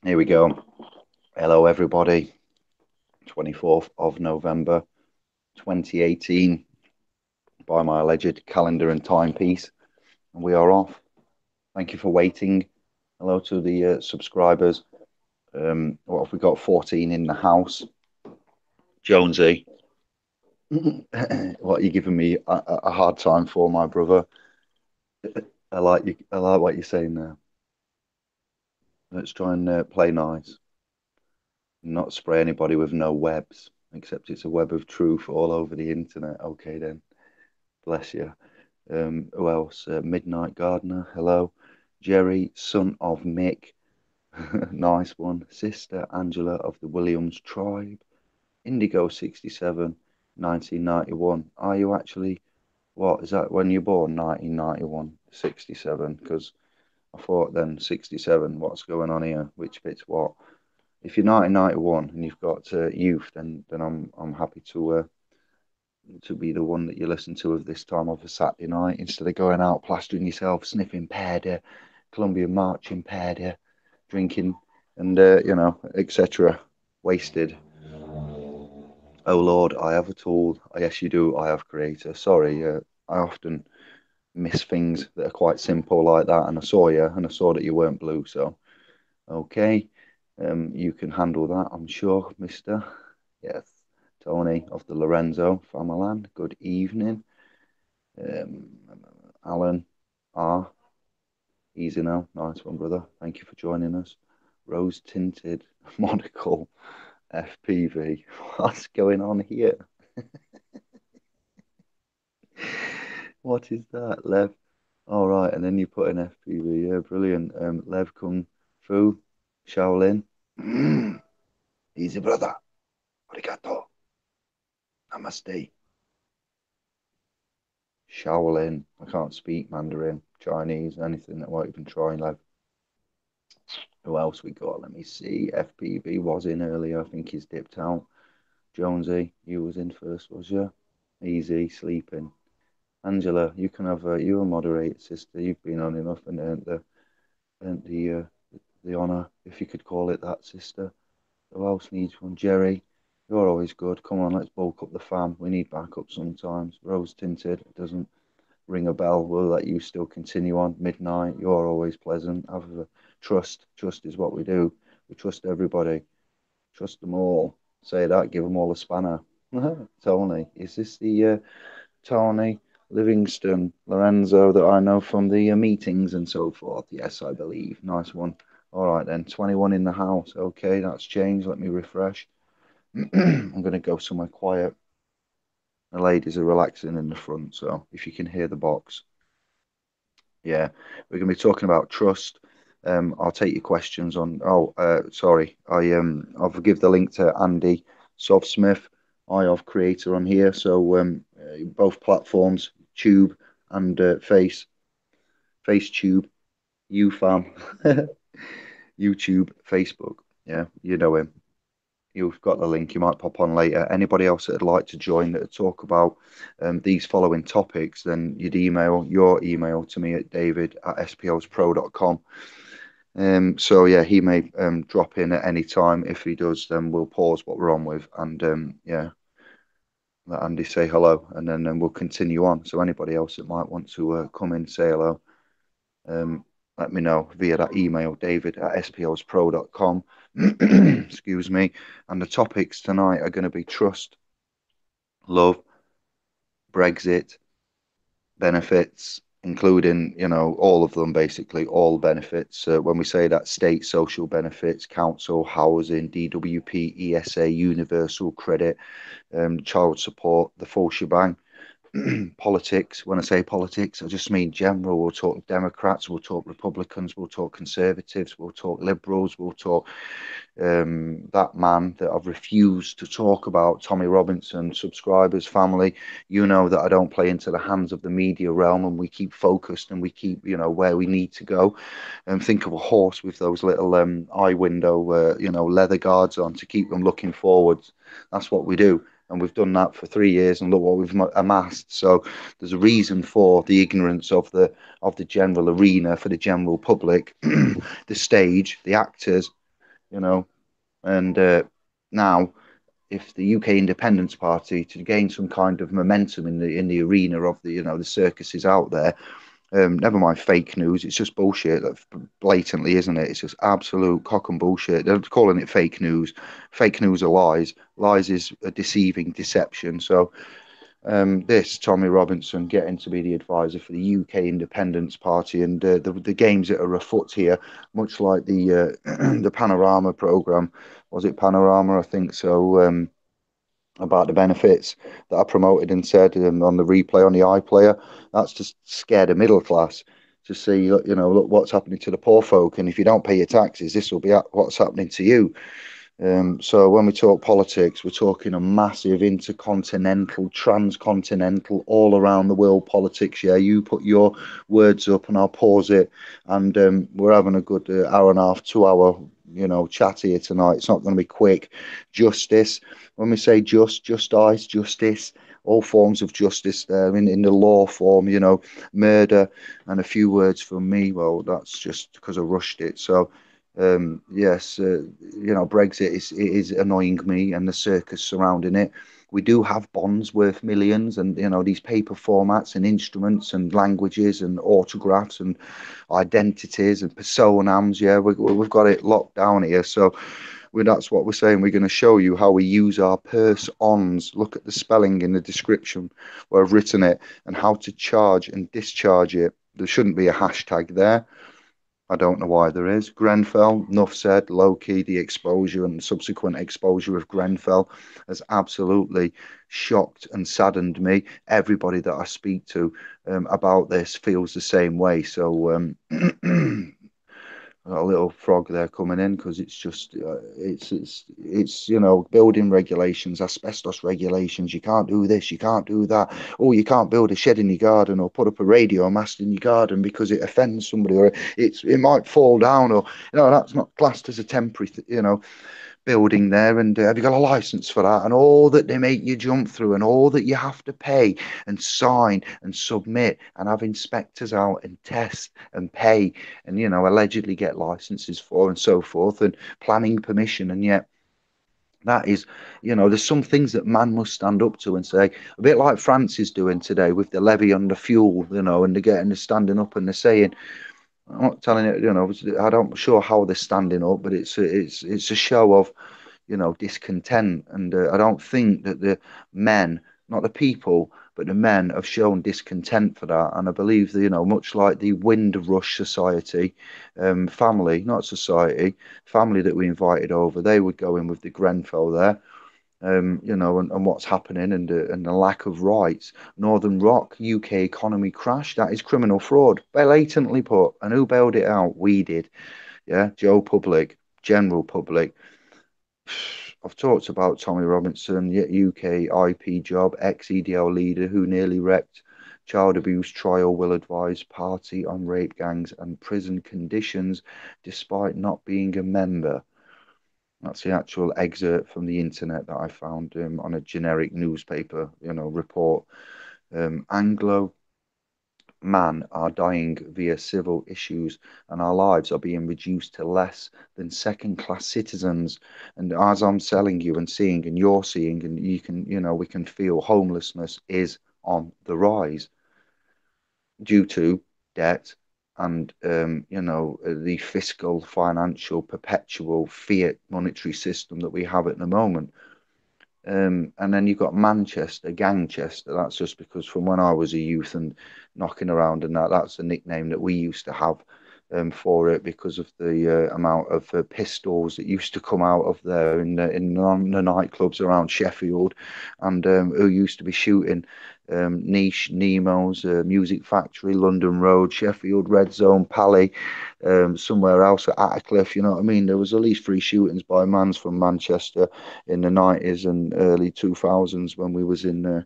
Here we go. Hello, everybody. 24th of November, 2018, by my alleged calendar and timepiece. And we are off. Thank you for waiting. Hello to the subscribers. What have we got? 14 in the house. Jonesy, what are you giving me a hard time for, my brother? I like you. I like what you're saying there. Let's try and play nice, not spray anybody with no webs, except it's a web of truth all over the internet. Okay, then. Bless you. Who else? Midnight Gardener. Hello. Jerry, son of Mick. Nice one. Sister Angela of the Williams tribe. Indigo 67, 1991. Are you actually, what is that when you're born? 1991, 67? Because I thought then 67. What's going on here? Which bit's what? If you're 1991 and you've got youth, then I'm happy to be the one that you listen to of this time of a Saturday night instead of going out plastering yourself, sniffing pair, Colombian marching pair, drinking and etc. Wasted. Oh Lord, I have a tool. Yes, you do. I have creator. Sorry, I often miss things that are quite simple like that. And I saw you, and I saw that you weren't blue. So okay, you can handle that, I'm sure, Mister. Yes, Tony of the Lorenzo family. Good evening. Um, Alan R. Easy now. Nice one, brother. Thank you for joining us. Rose tinted monocle FPV. What's going on here? What is that, Lev? All right, and then you put an FPV. Yeah, brilliant. Lev Kung Fu, Shaolin. Easy, brother. Arigato. Namaste. Shaolin. I can't speak Mandarin, Chinese, anything that won't even try, Lev. Who else we got? Let me see. FPV was in earlier. I think he's dipped out. Jonesy, you was in first, was you? Easy, sleeping. Angela, you can have you a moderator, sister. You've been on enough and earned the honour, if you could call it that, sister. Who else needs one? Jerry, you're always good. Come on, let's bulk up the fam. We need backup sometimes. Rose tinted doesn't ring a bell. We'll let you still continue on. Midnight, you're always pleasant. Have a trust. Trust is what we do. We trust everybody. Trust them all. Say that, give them all a spanner. Tony, is this the Tony Livingston Lorenzo that I know from the meetings and so forth? Yes, I believe. Nice one. All right then, 21 in the house. Okay, that's changed. Let me refresh. I'm going to go somewhere quiet. The ladies are relaxing in the front, so if you can hear the box, yeah, we're going to be talking about trust. I'll take your questions on. Oh, sorry, I'll give the link to Andy Sovsmith, I of creator on here. So both platforms, Tube and FaceTube, UFam, YouTube, Facebook. Yeah, you know him. You've got the link. You might pop on later. Anybody else that'd like to join that talk about these following topics, then you'd email your email to me at david@spospro.com. So yeah, he may drop in at any time. If he does, then we'll pause what we're on with and yeah, let Andy say hello, and then we'll continue on. So anybody else that might want to come in, say hello, let me know via that email, david@spospro.com. Excuse me. And the topics tonight are going to be trust, love, Brexit, benefits, including, all of them, basically, all benefits. When we say that, state social benefits, council, housing, DWP, ESA, universal credit, child support, the full shebang. Politics. When I say politics, I just mean general. We'll talk Democrats, we'll talk Republicans, we'll talk Conservatives, we'll talk Liberals, we'll talk that man that I've refused to talk about, Tommy Robinson, subscribers, family. You know that I don't play into the hands of the media realm, and we keep focused and we keep, where we need to go. And think of a horse with those little eye window, leather guards on to keep them looking forwards. That's what we do. And we've done that for 3 years, and look what we've amassed. So there's a reason for the ignorance of the general arena for the general public, the stage, the actors, you know. And now, if the UK Independence Party to gain some kind of momentum in the arena of the the circuses out there, never mind fake news, it's just bullshit. That blatantly, isn't it? It's just absolute cock and bullshit. They're calling it fake news. Fake news are lies. Lies is a deceiving deception. So this Tommy Robinson getting to be the advisor for the UK Independence Party and the games that are afoot here, much like the the Panorama program, was it Panorama? I think so. About the benefits that I promoted and said on the replay on the iPlayer, that's to scare the middle class to see, look what's happening to the poor folk, and if you don't pay your taxes, this will be what's happening to you. So when we talk politics, we're talking a massive intercontinental, transcontinental, all around the world politics. Yeah, you put your words up and I'll pause it, and we're having a good hour and a half, 2 hour, chat here tonight. It's not going to be quick. Justice. When we say justice, justice, all forms of justice there in the law form, murder, and a few words from me. Well, that's just because I rushed it. So yes, Brexit is annoying me and the circus surrounding it. We do have bonds worth millions, and these paper formats and instruments and languages and autographs and identities and pseudonyms. Yeah, we've got it locked down here. So that's what we're saying. We're going to show you how we use our purse-ons. Look at the spelling in the description where I've written it, and how to charge and discharge it. There shouldn't be a hashtag there. I don't know why there is. Grenfel, enough said, low key, the exposure and subsequent exposure of Grenfel has absolutely shocked and saddened me. Everybody that I speak to about this feels the same way. So a little frog there coming in because it's just it's building regulations, asbestos regulations. You can't do this, you can't do that. Oh, you can't build a shed in your garden or put up a radio mast in your garden because it offends somebody, or it might fall down, or that's not classed as a temporary building there, and have you got a license for that, and all that they make you jump through, and all that you have to pay and sign and submit and have inspectors out and test and pay and allegedly get licenses for and so forth, and planning permission. And yet that is, there's some things that man must stand up to and say, a bit like France is doing today with the levy on the fuel, and they're standing up and they're saying, I'm not telling it, I don't sure how they're standing up, but it's a show of discontent. And I don't think that the men, not the people, but the men have shown discontent for that. And I believe that, much like the Windrush Society family, not society, family that we invited over, they would go in with the Grenfell there. And what's happening and the lack of rights. Northern Rock, UK economy crash, that is criminal fraud, blatantly put. And who bailed it out? We did. Yeah, Joe Public, general public. I've talked about Tommy Robinson, UK IP job, ex-EDL leader who nearly wrecked child abuse trial, will advise party on rape gangs and prison conditions despite not being a member. That's the actual excerpt from the internet that I found on a generic newspaper, report. Anglo man are dying via civil issues, and our lives are being reduced to less than second-class citizens. And as I'm telling you and seeing, and you're seeing, and you can, we can feel homelessness is on the rise due to debt and the fiscal, financial, perpetual fiat monetary system that we have at the moment. And then you've got Manchester, Gangchester. That's just because from when I was a youth and knocking around and that's the nickname that we used to have for it because of the amount of pistols that used to come out of there in the nightclubs around Sheffield, and who used to be shooting Niche, Nemo's, Music Factory, London Road, Sheffield, Red Zone, Pally, somewhere else at Attercliffe. You know what I mean? There was at least 3 shootings by mans from Manchester in the 90s and early 2000s when we was in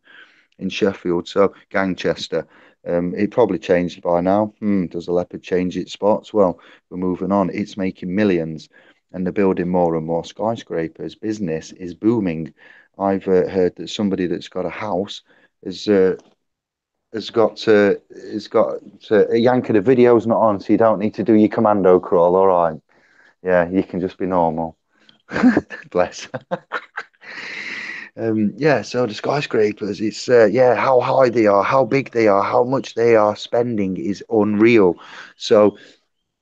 Sheffield. So Gangchester. It probably changed by now. Does the leopard change its spots? Well, we're moving on. It's making millions, and they're building more and more skyscrapers. Business is booming. I've heard that somebody that's got a house has has got Yanka. The video's not on, so you don't need to do your commando crawl. All right. Yeah, you can just be normal. Bless. Yeah, so the skyscrapers, it's yeah, how high they are, how big they are, how much they are spending is unreal. So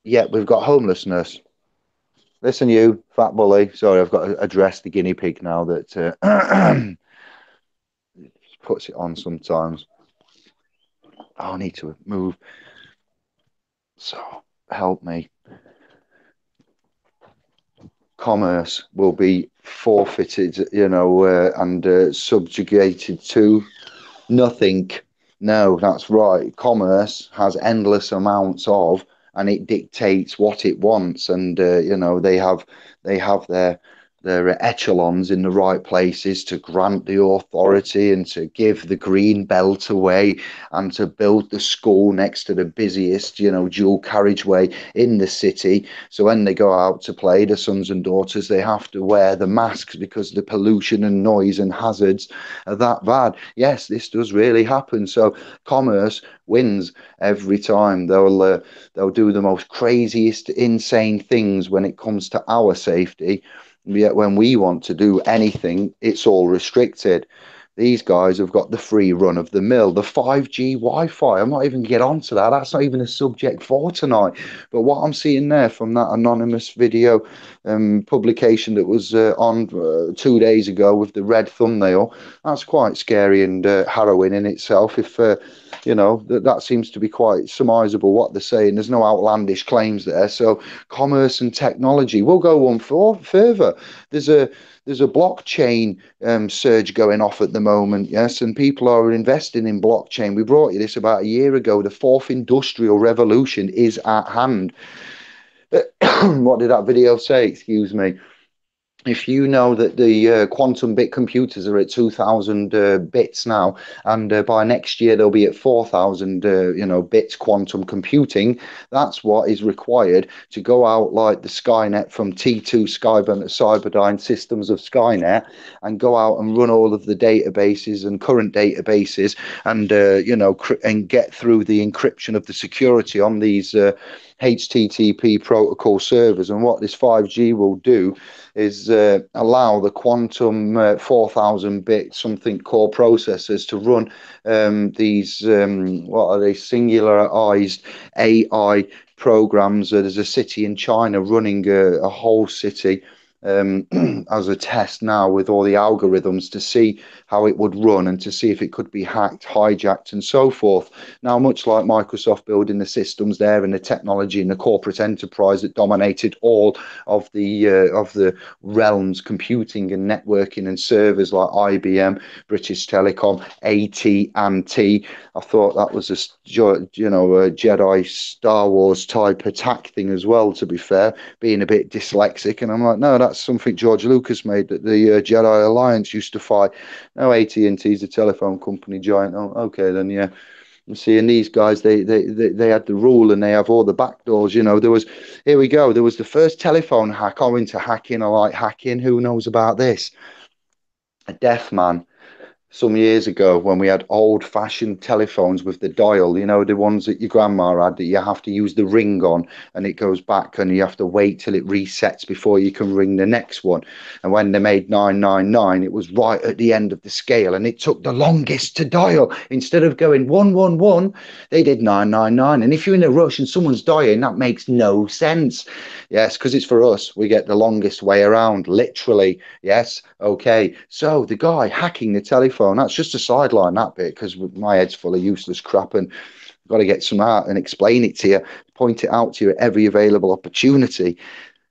yeah, we've got homelessness. Listen, you fat bully. Sorry, I've got to address the guinea pig now that puts it on sometimes. Oh, I need to move. So help me. Commerce will be forfeited, and subjugated to nothing. No, that's right. Commerce has endless amounts of, and it dictates what it wants. And they have their echelons in the right places to grant the authority and to give the green belt away and to build the school next to the busiest, dual carriageway in the city. So when they go out to play, the sons and daughters, they have to wear the masks because the pollution and noise and hazards are that bad. Yes, this does really happen. So commerce wins every time. They'll do the most craziest, insane things when it comes to our safety. Yet when we want to do anything, it's all restricted. These guys have got the free run of the mill, the 5G Wi-Fi. I'm not even get onto that. That's not even a subject for tonight. But what I'm seeing there from that anonymous video publication that was on 2 days ago with the red thumbnail, that's quite scary and harrowing in itself. If that seems to be quite surmisable what they're saying. There's no outlandish claims there. So commerce and technology. We'll go one further. There's a there's a blockchain surge going off at the moment, yes, and people are investing in blockchain. We brought you this about a year ago. The fourth industrial revolution is at hand. What did that video say? Excuse me. If you know that the quantum bit computers are at 2000 bits now, and by next year they'll be at 4000 bits quantum computing, that's what is required to go out like the Skynet from T2 Cyberdyne systems of Skynet and go out and run all of the databases and current databases and and get through the encryption of the security on these HTTP protocol servers. And what this 5G will do is allow the quantum 4000 bit something core processors to run these what are they, singularized AI programs. There's a city in China running a whole city as a test now with all the algorithms to see how it would run and to see if it could be hacked, hijacked, and so forth. Now, much like Microsoft building the systems there and the technology and the corporate enterprise that dominated all of the realms, computing and networking and servers like IBM, British Telecom, AT&T. I thought that was a Jedi Star Wars type attack thing as well, to be fair, being a bit dyslexic. And I'm like, no, that's something George Lucas made that the Jedi Alliance used to fight. No, AT&T is a telephone company giant. Oh, okay, then, yeah. You see, and these guys, they had the rule and they have all the back doors. Here we go. There was the first telephone hack. I'm into hacking. I like hacking. Who knows about this? A deaf man some years ago when we had old-fashioned telephones with the dial, the ones that your grandma had that you have to use the ring on and it goes back and you have to wait till it resets before you can ring the next one. And when they made 999, it was right at the end of the scale and it took the longest to dial. Instead of going 111, they did 999. And if you're in a rush and someone's dying, that makes no sense. Yes, because it's for us. We get the longest way around, literally. Yes. Okay. So the guy hacking the telephone, that's just a sideline, that bit, because my head's full of useless crap and I've got to get some out and explain it to you, point it out to you at every available opportunity.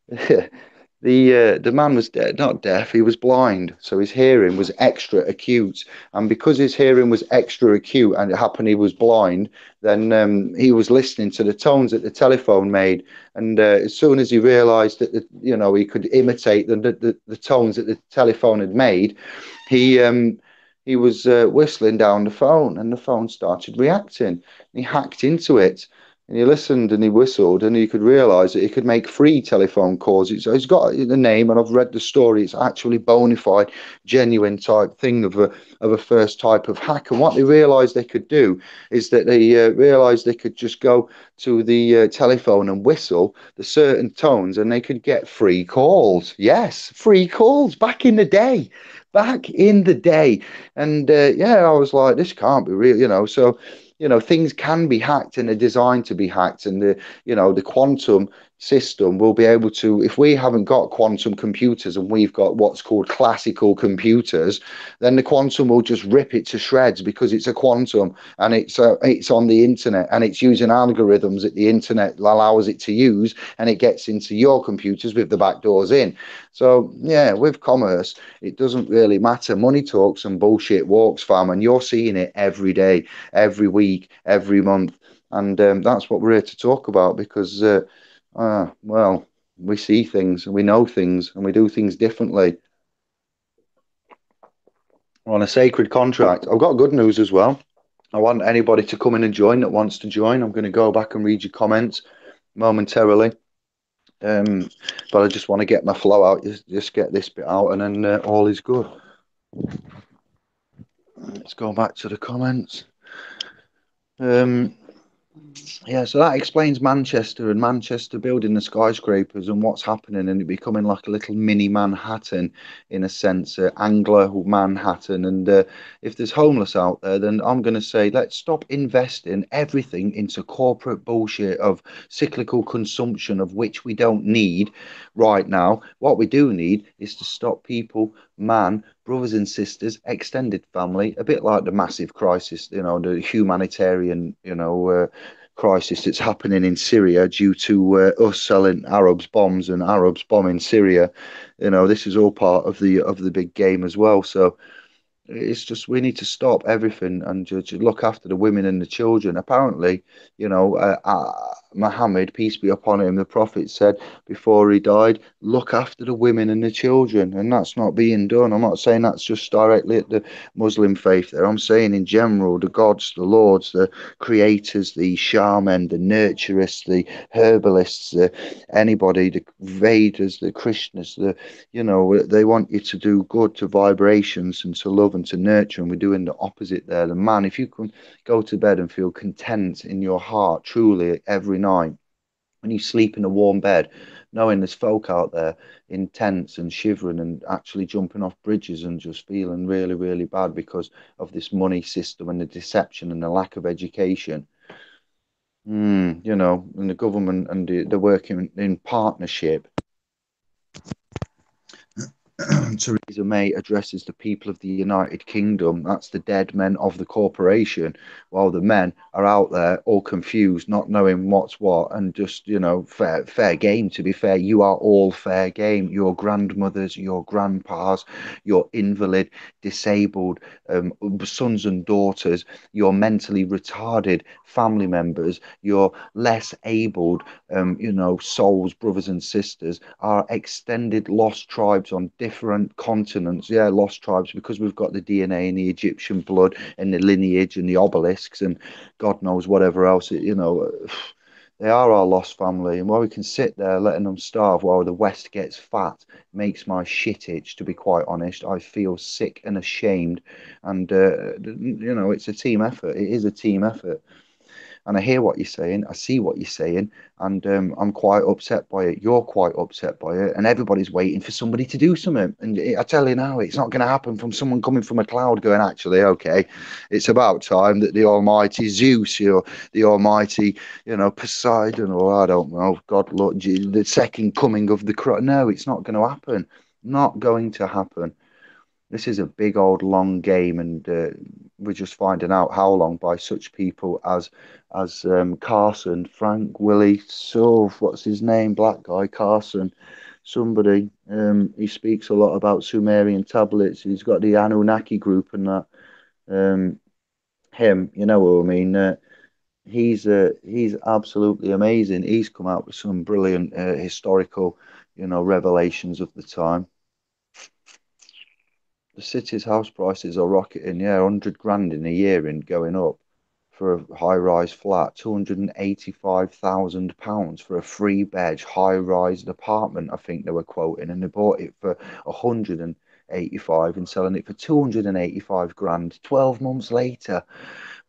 The man was not deaf, he was blind, so his hearing was extra acute. And because his hearing was extra acute and it happened he was blind, then he was listening to the tones that the telephone made. And as soon as he realised that he could imitate the tones that the telephone had made, he was whistling down the phone, and the phone started reacting. He hacked into it. And he listened and he whistled and he could realize that he could make free telephone calls. It's got the name, and I've read the story. It's actually bona fide, genuine type thing of a first type of hack. And what they realized they could do is that they realized they could just go to the telephone and whistle the certain tones, and they could get free calls. Yes, free calls back in the day. Back in the day. And yeah, I was like, this can't be real, you know. So things can be hacked and are designed to be hacked, and the quantum system will be able to, if we haven't got quantum computers and we've got what's called classical computers, then the quantum will just rip it to shreds because it's a quantum, and it's on the internet, and it's using algorithms that the internet allows it to use, and it gets into your computers with the back doors in. So yeah, with commerce, it doesn't really matter. Money talks and bullshit walks, fam, and you're seeing it every day, every week, every month. And that's what we're here to talk about because, well, we see things and we know things and we do things differently. We're on a sacred contract. I've got good news as well. I want anybody to come in and join that wants to join. I'm going to go back and read your comments momentarily. Um, but I just want to get my flow out, just get this bit out, and then all is good. Let's go back to the comments. Um, Yeah, so that explains Manchester and Manchester building the skyscrapers and what's happening, and it becoming like a little mini Manhattan in a sense, Anglo Manhattan. And if there's homeless out there, then I'm going to say let's stop investing everything into corporate bullshit of cyclical consumption, of which we don't need right now. What we do need is to stop people, man, brothers and sisters, extended family, a bit like the massive crisis, the humanitarian, crisis that's happening in Syria due to us selling Arabs bombs and Arabs bombing Syria. This is all part of the big game as well. So it's just we need to stop everything and just look after the women and the children. Apparently, Muhammad, peace be upon him, the Prophet said before he died, look after the women and the children, and that's not being done. I'm not saying that's just directly at the Muslim faith there. I'm saying in general, the gods, the lords, the creators, the shaman, the nurturists, the herbalists, anybody, the Vedas, the Krishnas, they want you to do good, to vibrations and to love and to nurture, and we're doing the opposite there. The man, if you can go to bed and feel content in your heart truly every night, when you sleep in a warm bed, knowing there's folk out there in tents and shivering and actually jumping off bridges and just feeling really, really bad because of this money system and the deception and the lack of education. And the government and the working in partnership. Theresa May addresses the people of the United Kingdom. That's the dead men of the corporation, while the men are out there all confused, not knowing what's what, and just fair game. To be fair, you are all fair game. Your grandmothers, your grandpas, your invalid, disabled sons and daughters, your mentally retarded family members, your less abled, souls, brothers and sisters, are extended lost tribes on different continents. Yeah, lost tribes because we've got the DNA and the Egyptian blood and the lineage and the obelisks and God knows whatever else. They are our lost family, and while we can sit there letting them starve while the West gets fat, makes my shit itch. To be quite honest, I feel sick and ashamed, and it's a team effort. It is a team effort, and I hear what you're saying, I see what you're saying, and I'm quite upset by it. You're quite upset by it, and everybody's waiting for somebody to do something. And I tell you now, it's not going to happen from someone coming from a cloud going, actually, okay, it's about time that the Almighty Zeus or the Almighty, Poseidon, or I don't know, God, Lord, the second coming of the Christ. No, it's not going to happen. Not going to happen. This is a big old long game, and we're just finding out how long by such people as Carson, Frank, Willie, so what's his name, black guy, Carson, somebody. He speaks a lot about Sumerian tablets. He's got the Anunnaki group and that. Um, him, you know what I mean? He's absolutely amazing. He's come out with some brilliant historical, revelations of the time. The city's house prices are rocketing, yeah, 100 grand in a year and going up. for a high-rise flat, £285,000 for a three-bed high-rise apartment, I think they were quoting, and they bought it for 185 and selling it for 285 grand. 12 months later,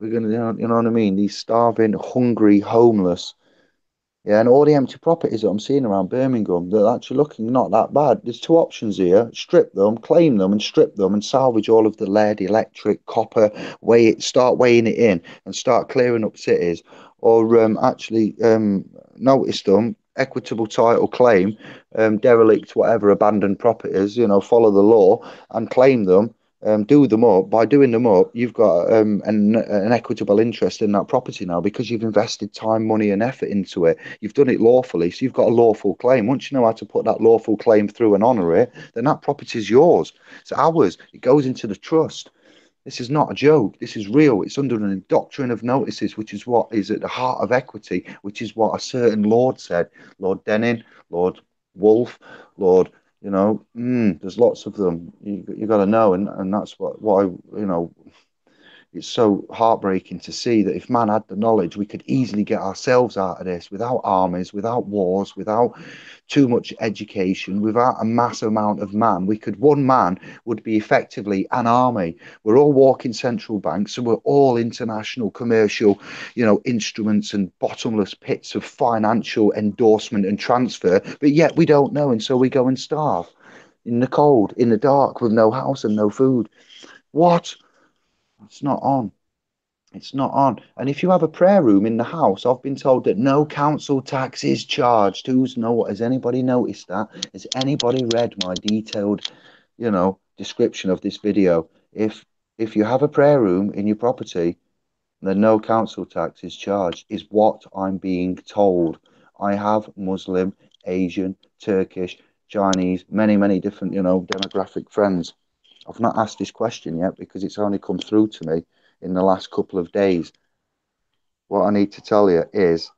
we're gonna, you know what I mean? These starving, hungry, homeless. Yeah, and all the empty properties that I'm seeing around Birmingham, they're actually looking not that bad. There's two options here: strip them, claim them, and strip them, and salvage all of the lead, electric, copper, weigh it, start weighing it in, and start clearing up cities, or actually notice them, equitable title claim, derelict, whatever, abandoned properties, follow the law and claim them, do them up. By doing them up, you've got an equitable interest in that property now because you've invested time, money, and effort into it. You've done it lawfully, so you've got a lawful claim. Once you know how to put that lawful claim through and honour it, then that property is yours. It's ours. It goes into the trust. This is not a joke. This is real. It's under an doctrine of notices, which is what is at the heart of equity, which is what a certain Lord said. Lord Denning, Lord Wolf, Lord, there's lots of them. You got to know, and that's what I, it's so heartbreaking to see that if man had the knowledge, we could easily get ourselves out of this without armies, without wars, without too much education, without a mass amount of man. One man would be effectively an army. We're all walking central banks, so we're all international commercial, instruments and bottomless pits of financial endorsement and transfer, but yet we don't know, and so we go and starve in the cold, in the dark, with no house and no food. What? It's not on. It's not on. And if you have a prayer room in the house, I've been told that no council tax is charged. Has anybody noticed that? Has anybody read my detailed, description of this video? If you have a prayer room in your property, then no council tax is charged, is what I'm being told. I have Muslim, Asian, Turkish, Chinese, many, many different, demographic friends. I've not asked this question yet because it's only come through to me in the last couple of days. What I need to tell you is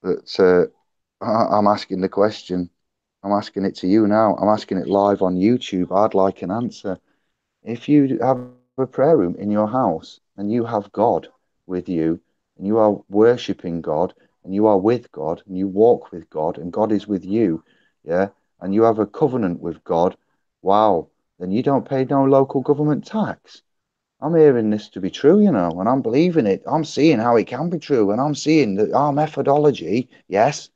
that I'm asking the question. I'm asking it to you now. I'm asking it live on YouTube. I'd like an answer. If you have a prayer room in your house and you have God with you and you are worshipping God and you are with God and you walk with God and God is with you, yeah, and you have a covenant with God, wow, then you don't pay no local government tax. I'm hearing this to be true, and I'm believing it. I'm seeing how it can be true, and I'm seeing that our methodology, yes,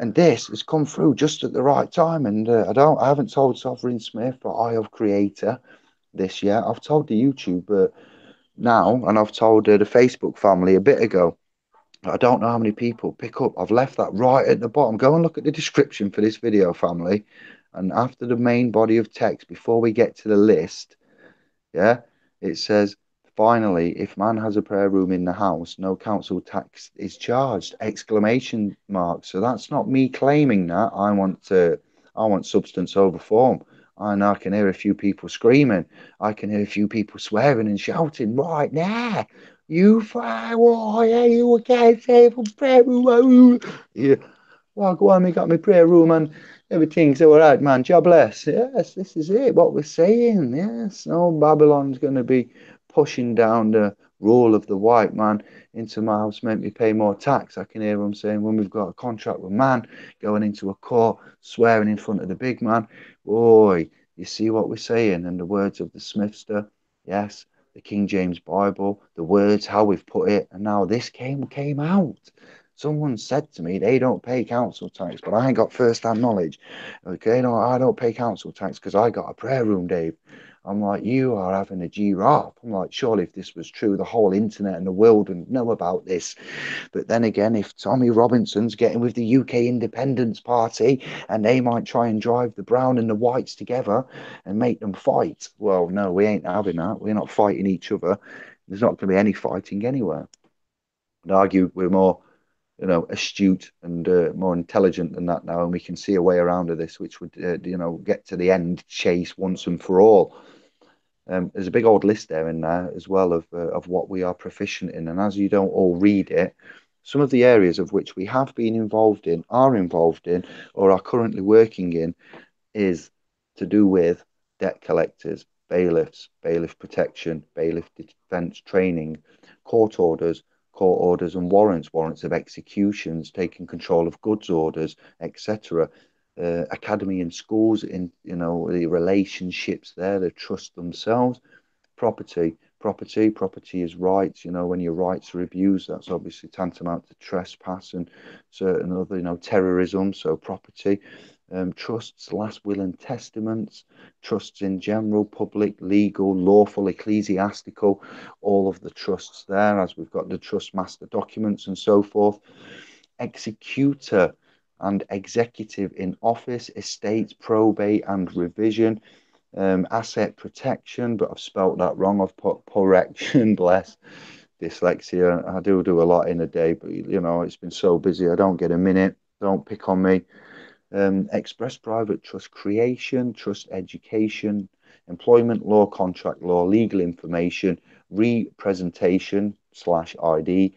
and this has come through just at the right time. And I haven't told Sovereign Smith or Eye of Creator this yet. I've told the YouTube now, and I've told the Facebook family a bit ago. I don't know how many people pick up. I've left that right at the bottom. Go and look at the description for this video, family. And after the main body of text, before we get to the list, yeah, it says, finally, if man has a prayer room in the house, no council tax is charged! Exclamation mark. So that's not me claiming that. I want substance over form. And I can hear a few people screaming. I can hear a few people swearing and shouting right now. You fire, why are you against prayer room? Yeah. Well, go on, we got my prayer room and everything's all right, man. God bless. Yes, this is it, what we're saying. Yes, no, Babylon's going to be pushing down the rule of the white man into my house, make me pay more tax. I can hear them saying when we've got a contract with man, going into a court, swearing in front of the big man. Boy, you see what we're saying? And the words of the Smithster, yes, the King James Bible, the words, how we've put it, and now this came out. Someone said to me they don't pay council tax, but I ain't got first-hand knowledge. Okay, no, I don't pay council tax because I got a prayer room, Dave. I'm like, you are having a giraffe. I'm like, surely if this was true, the whole internet and the world would know about this. But then again, if Tommy Robinson's getting with the UK Independence Party and they might try and drive the brown and the whites together and make them fight, well, no, we ain't having that. We're not fighting each other. There's not going to be any fighting anywhere. I'd argue we're more astute and more intelligent than that now, and we can see a way around of this, which would, get to the end chase once and for all. There's a big old list there in there as well of what we are proficient in, and as you don't all read it, some of the areas of which we have been involved in, are involved in, or are currently working in, is to do with debt collectors. bailiffs, bailiff protection, bailiff defence training, court orders, court orders and warrants, warrants of executions, taking control of goods orders, etc. Academy and schools, in the relationships there, the trust themselves. Property is rights. When your rights are abused, that's obviously tantamount to trespass and certain other, terrorism. So property, trusts, last will and testaments, trusts in general, public, legal, lawful, ecclesiastical, all of the trusts there, as we've got the trust master documents and so forth. Executor and executive in office, estates, probate and revision, asset protection, but I've spelt that wrong. I've put correction, bless, dyslexia. I do a lot in a day, but it's been so busy. I don't get a minute. Don't pick on me. Express private trust creation, trust education, employment law, contract law, legal information, representation / ID,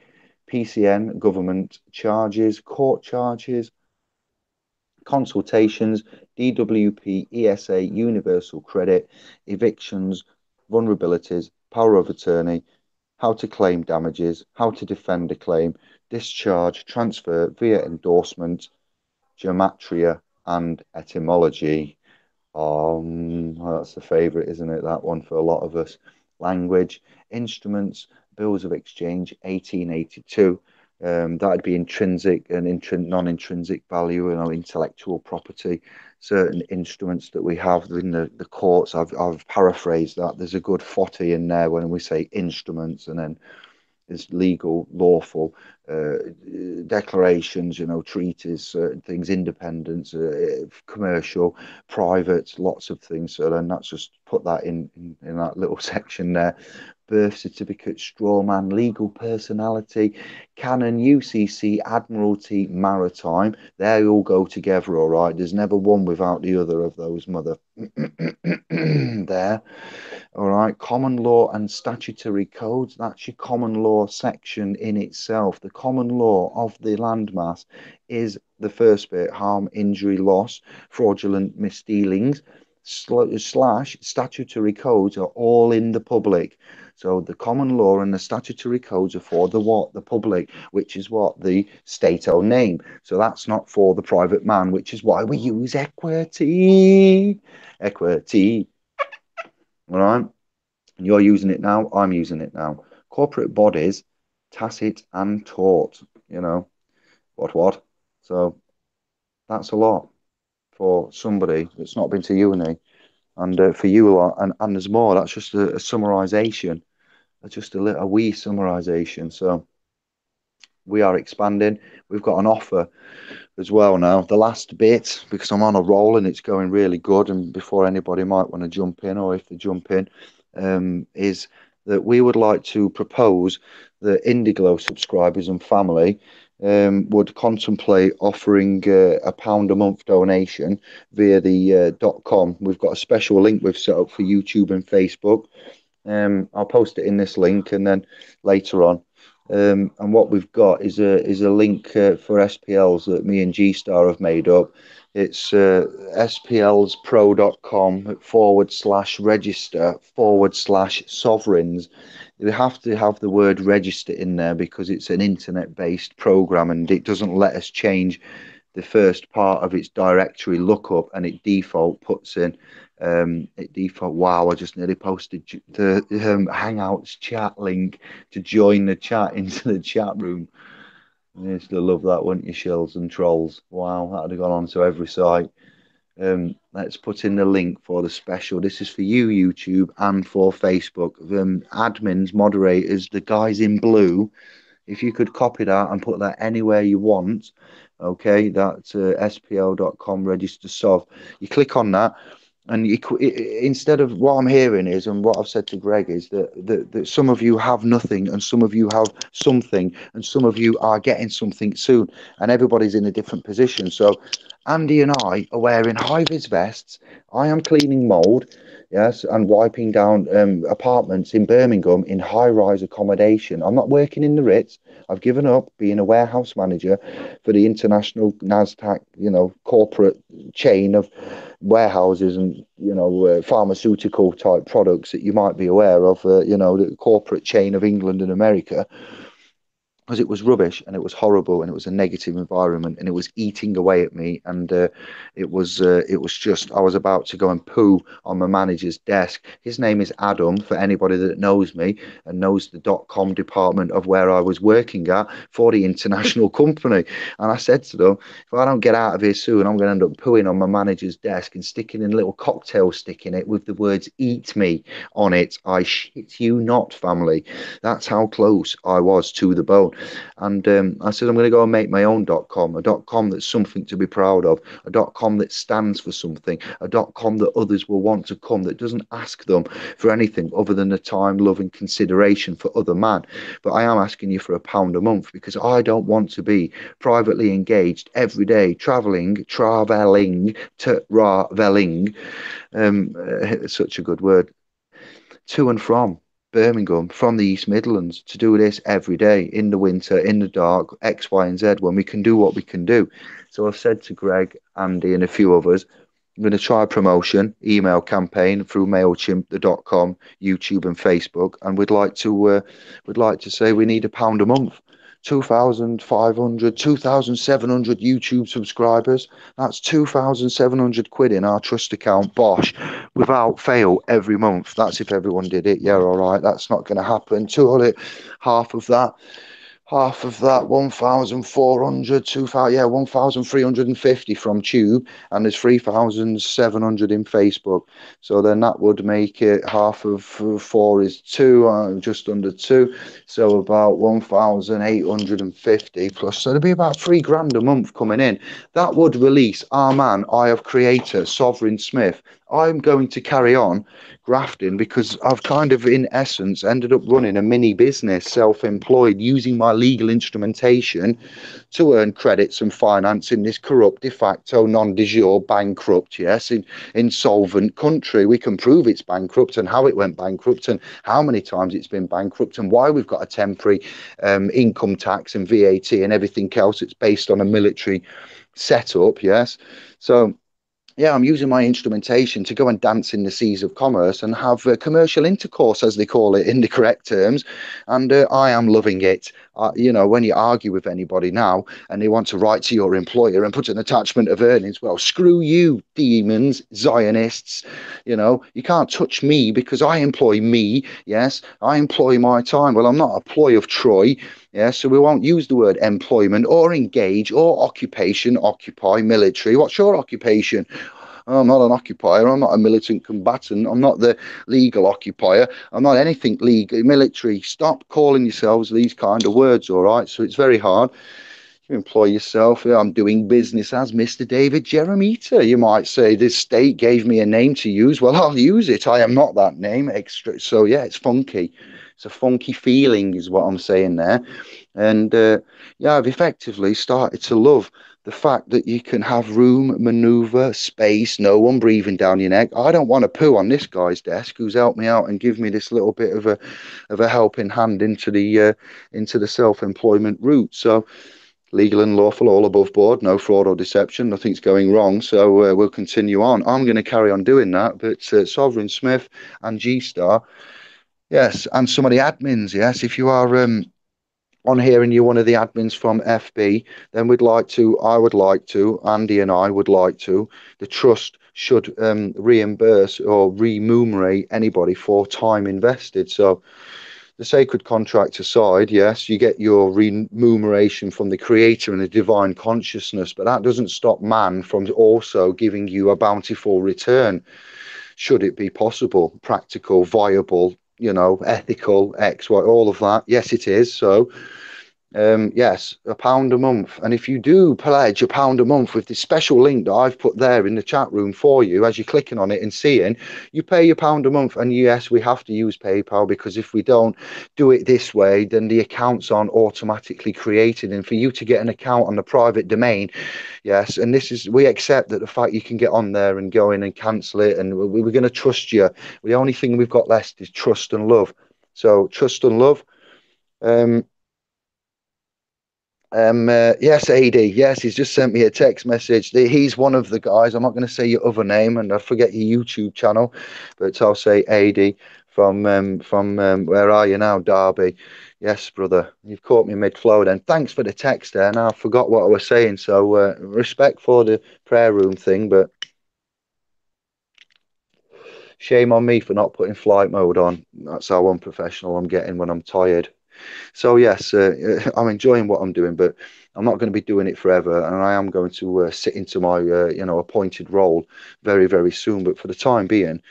PCN, government charges, court charges, consultations, DWP, ESA, universal credit, evictions, vulnerabilities, power of attorney, how to claim damages, how to defend a claim, discharge, transfer via endorsement, gematria, and etymology. Well, that's the favourite, isn't it? That one for a lot of us. Language, instruments, bills of exchange, 1882. That'd be intrinsic and non-intrinsic value, intellectual property. Certain instruments that we have in the courts, I've paraphrased that. There's a good 40 in there when we say instruments, and then is legal, lawful, declarations, treaties, certain things, independence, commercial, private, lots of things. So then that's just put that in that little section there. Birth certificate, strawman, legal personality, canon, UCC, admiralty, maritime. They all go together, all right. There's never one without the other of those, mother. There. All right, common law and statutory codes. That's your common law section in itself. The common law of the landmass is the first bit: harm, injury, loss, fraudulent misdealings. Slash statutory codes are all in the public. So the common law and the statutory codes are for the what? The public, which is what? The state-owned name. So that's not for the private man, which is why we use equity. Equity. All right. You're using it now. I'm using it now. Corporate bodies, tacit and taught. What? So that's a lot for somebody that's not been to uni, and for you a lot. And there's more. That's just a summarization. That's just a wee summarization. So we are expanding. We've got an offer as well now. The last bit, because I'm on a roll and it's going really good, and before anybody might want to jump in, or if they jump in, is that we would like to propose that Indigo subscribers and family would contemplate offering £1 a month donation via the .com. We've got a special link we've set up for YouTube and Facebook. I'll post it in this link, and then later on. And what we've got is a link for SPLs that me and G Star have made up. It's splspro.com/register/sovereigns. We have to have the word register in there because it's an internet-based program, and it doesn't let us change the first part of its directory lookup, and it default puts in wow, I just nearly posted the Hangouts chat link to join the chat into the chat room. You used to love that, wouldn't you, Shells and Trolls? Wow, that would have gone on to every site. Let's put in the link for the special. This is for you, YouTube, and for Facebook. Admins, moderators, the guys in blue. If you could copy that and put that anywhere you want, okay, that's spl.com register sov. You click on that, and instead of what I'm hearing is, and what I've said to Greg is that some of you have nothing, and some of you have something, and some of you are getting something soon, and everybody's in a different position. So Andy and I are wearing high-vis vests. I am cleaning mold, yes, and wiping down apartments in Birmingham in high-rise accommodation. I'm not working in the Ritz. I've given up being a warehouse manager for the international NASDAQ, corporate chain of warehouses and, pharmaceutical type products that you might be aware of, the corporate chain of England and America, because it was rubbish and it was horrible and it was a negative environment and it was eating away at me, and it was just, I was about to go and poo on my manager's desk. His name is Adam, for anybody that knows me and knows the .com department of where I was working at for the international company. And I said to them, if I don't get out of here soon, I'm going to end up pooing on my manager's desk and sticking in a little cocktail stick in it with the words "eat me" on it. I shit you not, family. That's how close I was to the bone. And I said, I'm going to go and make my own .com, a .com that's something to be proud of, a .com that stands for something, a .com that others will want to come, that doesn't ask them for anything other than the time, love, and consideration for other man. But I am asking you for £1 a month because I don't want to be privately engaged every day, traveling, such a good word, to and from Birmingham, from the East Midlands, to do this every day in the winter, in the dark, X, Y, and Z, when we can do what we can do. So I've said to Greg, Andy, and a few others, I'm going to try a promotion email campaign through MailChimp, the .com, YouTube, and Facebook, and we'd like to say we need £1 a month. 2,500, 2,700 YouTube subscribers. That's 2,700 quid in our trust account, bosh, without fail every month. That's if everyone did it. Yeah, all right. That's not going to happen. Half of that. Half of that, 1,400, 2,000, yeah, 1,350 from Tube, and there's 3,700 in Facebook. So then that would make it half of four is two, just under two. So about 1,850 plus. So there'd be about £3,000 a month coming in. That would release our man, Eye of Creator, Sovereign Smith. I'm going to carry on grafting because I've kind of, in essence, ended up running a mini business, self-employed, using my legal instrumentation to earn credits and finance in this corrupt, de facto, non-de jure, bankrupt, yes, insolvent country. We can prove it's bankrupt and how it went bankrupt and how many times it's been bankrupt and why we've got a temporary income tax and VAT and everything else. It's based on a military setup, yes. So yeah, I'm using my instrumentation to go and dance in the seas of commerce and have commercial intercourse, as they call it in the correct terms. And I am loving it. When you argue with anybody now and they want to write to your employer and put an attachment of earnings, well, screw you, demons, Zionists. You can't touch me because I employ me. Yes, I employ my time. Well, I'm not a ploy of Troy. Yeah, so we won't use the word employment or engage or occupation, occupy, military. What's your occupation? I'm not an occupier. I'm not a militant combatant. I'm not the legal occupier. I'm not anything legal, military. Stop calling yourselves these kind of words, all right? So it's very hard. You employ yourself. Yeah, I'm doing business as Mr. David Jeremita. You might say this state gave me a name to use. Well, I'll use it. I am not that name. Extra. So yeah, it's funky. It's a funky feeling, is what I'm saying there. And yeah, I've effectively started to love the fact that you can have room, maneuver, space, no one breathing down your neck. I don't want to poo on this guy's desk who's helped me out and give me this little bit of a helping hand into the self-employment route. So legal and lawful, all above board, no fraud or deception, nothing's going wrong. So we'll continue on. I'm going to carry on doing that. But Sovereign Smith and G Star, yes, and some of the admins, yes, if you are on here and you're one of the admins from FB, then I would like to, Andy and I would like to, the trust should reimburse or remunerate anybody for time invested. So the sacred contract aside, yes, you get your remuneration from the creator and the divine consciousness, but that doesn't stop man from also giving you a bountiful return, should it be possible, practical, viable, ethical, X, Y, all of that. Yes, it is. So Yes, £1 a month. And if you do pledge £1 a month with this special link that I've put there in the chat room for you, as you're clicking on it and seeing, you pay your £1 a month. And yes, we have to use PayPal because if we don't do it this way, then the accounts aren't automatically created. And for you to get an account on the private domain, yes, and this is, we accept that the fact you can get on there and go in and cancel it, and we're going to trust you. The only thing we've got left is trust and love. So trust and love. Um, yes, AD. Yes, he's just sent me a text message. He's one of the guys. I'm not going to say your other name, and I forget your YouTube channel, but I'll say AD from where are you now, Derby? Yes, brother. You've caught me mid-flow. Then thanks for the text there. Now I forgot what I was saying. So respect for the prayer room thing, but shame on me for not putting flight mode on. That's how unprofessional I'm getting when I'm tired. So yes, I'm enjoying what I'm doing, but I'm not going to be doing it forever, and I am going to sit into my appointed role very very soon. But for the time being,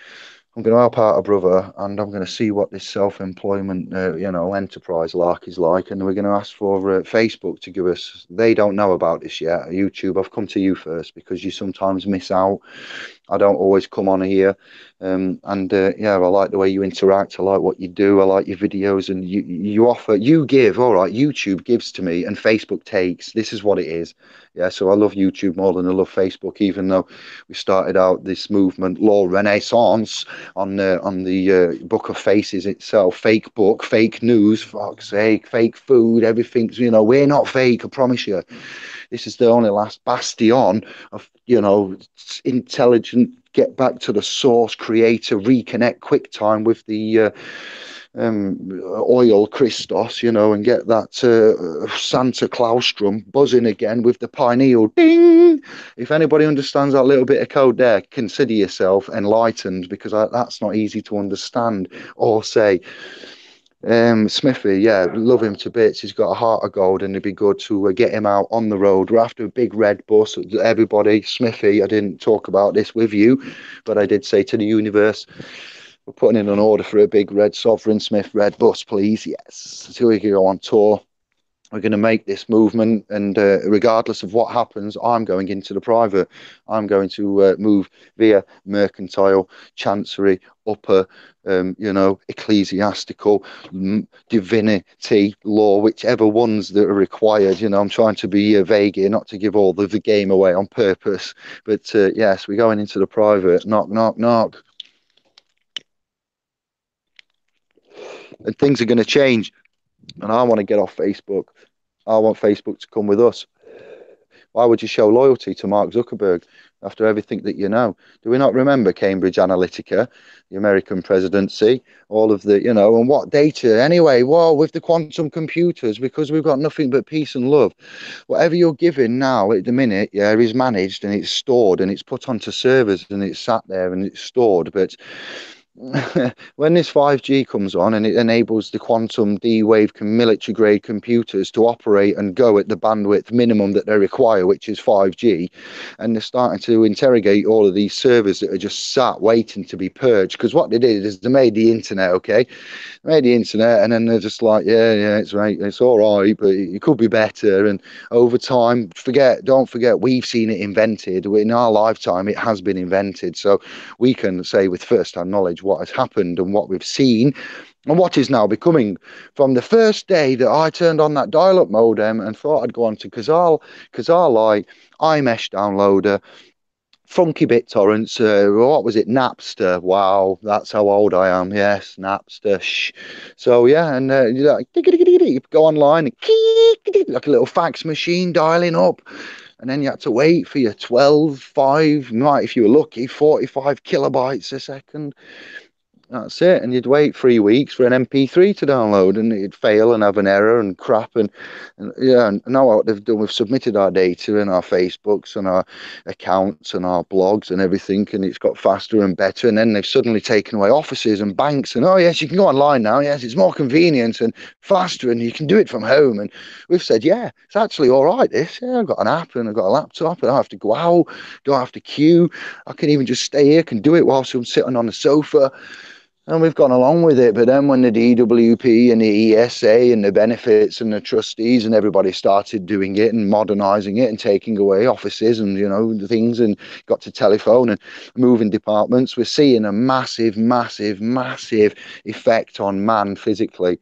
I'm going to help out a brother, and I'm going to see what this self-employment enterprise lark is like, and we're going to ask for Facebook to give us. They don't know about this yet. YouTube, I've come to you first because you sometimes miss out. I don't always come on here. And yeah, I like the way you interact. I like what you do. I like your videos, and you give. All right, YouTube gives to me, and Facebook takes. This is what it is. Yeah, so I love YouTube more than I love Facebook, even though we started out this movement, Law Renaissance, on the Book of Faces itself. Fake book, fake news, fuck's sake, fake food. Everything's we're not fake. I promise you. This is the only last bastion of intelligent, get back to the source, creator, reconnect quick time with the oil Christos, and get that Santa Claustrum buzzing again with the pineal ding. If anybody understands that little bit of code there, consider yourself enlightened, because that's not easy to understand or say. Smithy, yeah, love him to bits. He's got a heart of gold, and it'd be good to get him out on the road. We're after a big red bus. Everybody, Smithy, I didn't talk about this with you, but I did say to the universe, we're putting in an order for a big red Sovereign Smith red bus, please. Yes, so we can go on tour. We're going to make this movement, and regardless of what happens, I'm going into the private. I'm going to move via mercantile, chancery, upper, ecclesiastical, divinity, law, whichever ones that are required. I'm trying to be vague here, not to give all the game away on purpose. But yes, we're going into the private. Knock, knock, knock. And things are going to change. And I want to get off Facebook. I want Facebook to come with us. Why would you show loyalty to Mark Zuckerberg after everything that you know? Do we not remember Cambridge Analytica, the American presidency, all of the, and what data? Anyway, well, with the quantum computers, because we've got nothing but peace and love. Whatever you're giving now at the minute, yeah, is managed and it's stored and it's put onto servers and it's sat there and it's stored. But when this 5G comes on and it enables the quantum D-Wave military grade computers to operate and go at the bandwidth minimum that they require, which is 5G, and they're starting to interrogate all of these servers that are just sat waiting to be purged, because what they did is they made the internet, okay? They made the internet, and then they're just like, yeah, it's right, it's all right, but it could be better. And over time, don't forget, we've seen it invented. In our lifetime, it has been invented. So we can say with first-hand knowledge what has happened and what we've seen and what is now becoming. From the first day that I turned on that dial-up modem and thought I'd go on to Kazal Lite, iMesh downloader, Funky BitTorrents, what was it? Napster. Wow, that's how old I am. Yes, Napster. Shh. So yeah, and you like you go online, like a little fax machine dialing up, and then you had to wait for your 12, 5, right, if you were lucky, 45 kilobytes a second. That's it. And you'd wait 3 weeks for an MP3 to download, and it'd fail and have an error and crap. And yeah, and now what they've done, we've submitted our data in our Facebooks and our accounts and our blogs and everything, and it's got faster and better. And then they've suddenly taken away offices and banks. And oh, yes, you can go online now. Yes, it's more convenient and faster, and you can do it from home. And we've said, yeah, it's actually all right. This, yeah, I've got an app and I've got a laptop, and I don't have to go out, don't have to queue. I can even just stay here, can do it whilst I'm sitting on the sofa. And we've gone along with it. But then when the DWP and the ESA and the benefits and the trustees and everybody started doing it and modernising it and taking away offices and, the things, and got to telephone and moving departments, we're seeing a massive, massive, massive effect on man physically.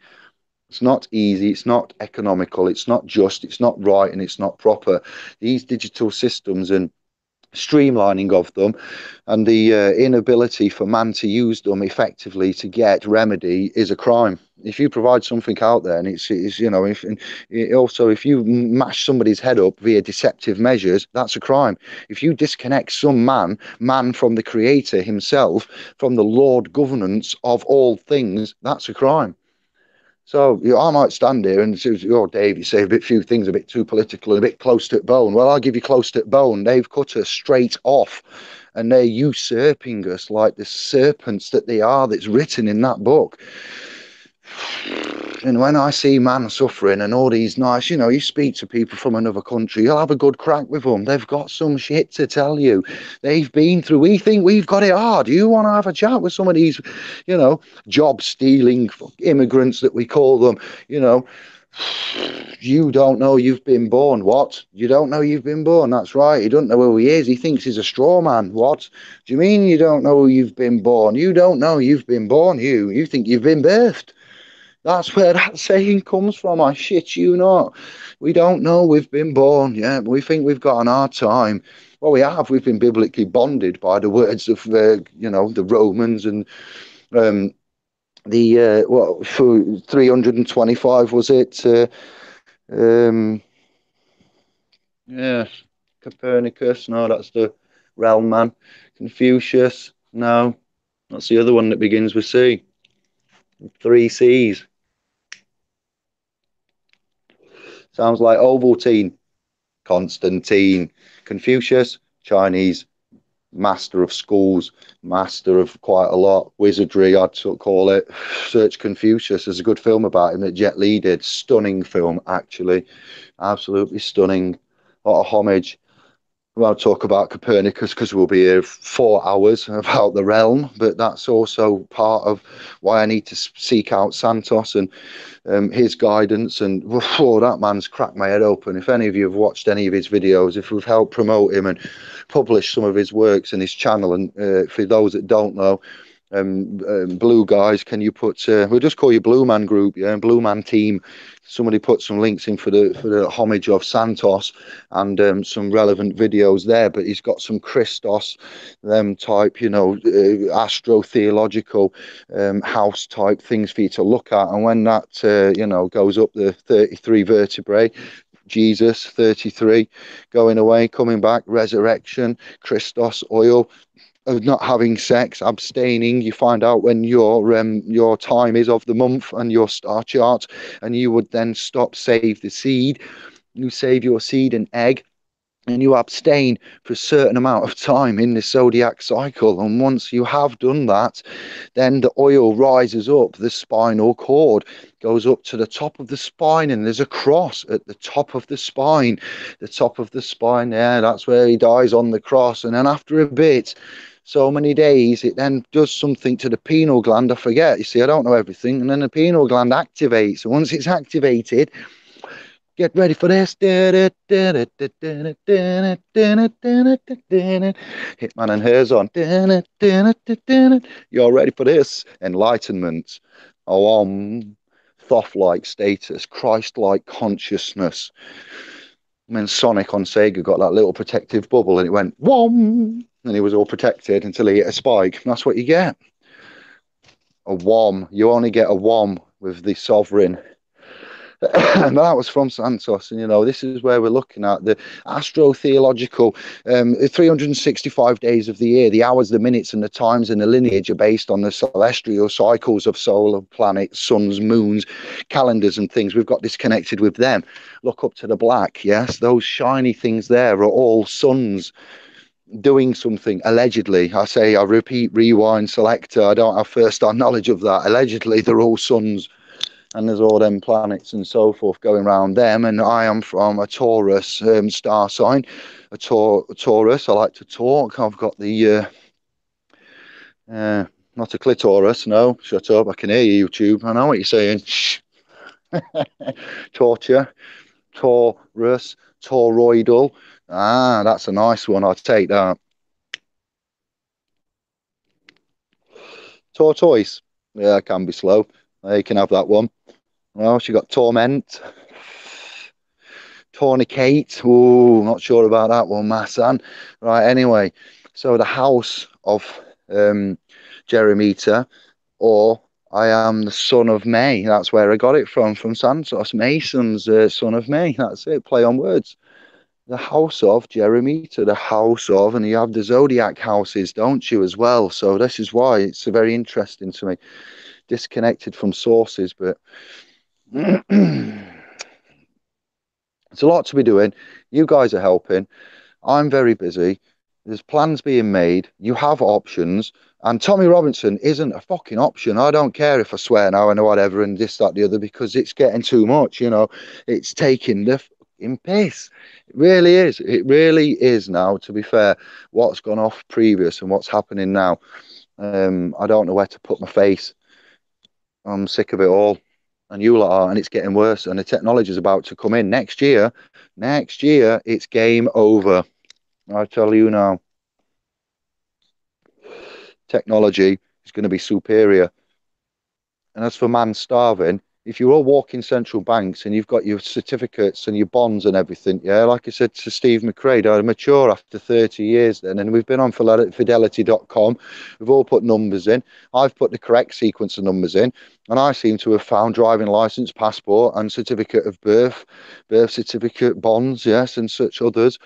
It's not easy, it's not economical, it's not just, it's not right, and it's not proper. These digital systems and streamlining of them and the inability for man to use them effectively to get remedy is a crime. If you provide something out there, and it's if and also if you mash somebody's head up via deceptive measures, that's a crime. If you disconnect some man from the creator himself, from the Lord governance of all things, that's a crime. So I might stand here and say, "Oh, Dave, you say a few things a bit too political and a bit close to the bone." Well, I'll give you close to the bone. They've cut us straight off, and they're usurping us like the serpents that they are. That's written in that book. And when I see man suffering and all these nice, you speak to people from another country, you'll have a good crack with them. They've got some shit to tell you. They've been through, we think we've got it hard. You want to have a chat with some of these, job stealing immigrants that we call them, you don't know you've been born. What? You don't know you've been born? That's right. He doesn't know who he is. He thinks he's a straw man. What? Do you mean you don't know you've been born? You don't know you've been born. You think you've been birthed. That's where that saying comes from. I shit you not. We don't know we've been born. Yeah, but we think we've got an hard time. Well, we have. We've been biblically bonded by the words of, the Romans and for 325 was it? Um, yeah, Copernicus. No, that's the realm man. Confucius. No, that's the other one that begins with C. Three C's. Sounds like Ovaltine. Constantine. Confucius, Chinese, master of schools, master of quite a lot, wizardry, I'd sort of call it. Search Confucius. There's a good film about him that Jet Li did. Stunning film, actually. Absolutely stunning. A lot of homage. Well, I'll talk about Copernicus because we'll be here 4 hours about the realm, but that's also part of why I need to seek out Santos and his guidance. And whoa, that man's cracked my head open. If any of you have watched any of his videos, if we've helped promote him and publish some of his works and his channel, and for those that don't know, Blue guys, can you put? We'll just call you Blue Man Group, yeah, Blue Man Team. Somebody put some links in for the homage of Santos and some relevant videos there. But he's got some Christos, type, astro theological house type things for you to look at. And when that goes up the 33 vertebrae. Jesus 33 going away, coming back, resurrection, Christos oil, of not having sex, abstaining. You find out when your time is of the month and your star chart, and you would then stop, save the seed. You save your seed and egg, and you abstain for a certain amount of time in the zodiac cycle. And once you have done that, then the oil rises up the spinal cord, goes up to the top of the spine, and there's a cross at the top of the spine. The top of the spine, yeah, that's where he dies on the cross. And then after a bit, so many days, it then does something to the pineal gland. I forget, you see, I don't know everything. And then the pineal gland activates. And once it's activated, get ready for this. Hitman and Herzon. You're ready for this. Enlightenment. Thoth-like status. Christ-like consciousness. And then Sonic on Sega got that little protective bubble and it went whom, and he was all protected until he hit a spike. And that's what you get. A whom. You only get a whom with the sovereign. And that was from Santos. And, this is where we're looking at the astro-theological 365 days of the year. The hours, the minutes, and the times and the lineage are based on the celestial cycles of solar, planets, suns, moons, calendars, and things. We've got disconnected with them. Look up to the black. Yes, those shiny things there are all suns doing something, allegedly. I repeat, rewind, selector. I don't have first-hand knowledge of that. Allegedly, they're all suns. And there's all them planets and so forth going around them. And I am from a Taurus star sign, Taurus. I like to talk. I've got the Not a clitoris, no. Shut up. I can hear you, YouTube. I know what you're saying. Shh. Torture, taurus, toroidal. Ah, that's a nice one. I'll take that. Tortoise. Yeah, it can be slow. You can have that one. Well, she got torment. Tournicate. Ooh, not sure about that one, my son. Right, anyway. So the house of Jeremita, or I am the son of May. That's where I got it from Santos Mason's son of May. That's it, play on words. The house of Jeremita, the house of, and you have the zodiac houses, don't you, as well? So this is why it's very interesting to me. Disconnected from sources, but it's a lot to be doing. You guys are helping. I'm very busy. There's plans being made. You have options. And Tommy Robinson isn't a fucking option. I don't care if I swear now and whatever and this, that, the other, because it's getting too much, you know. It's taking the fucking piss. It really is. It really is now, to be fair. What's gone off previous and what's happening now. I don't know where to put my face. I'm sick of it all. And you lot are, and it's getting worse. And the technology is about to come in next year. Next year, it's game over. I tell you now, technology is going to be superior. And as for man starving, if you're all walking central banks and you've got your certificates and your bonds and everything, yeah, like I said to Steve McCrae, I mature after 30 years then, and we've been on fidelity.com. We've all put numbers in. I've put the correct sequence of numbers in, and I seem to have found driving license, passport, and certificate of birth certificate, bonds, yes, and such others.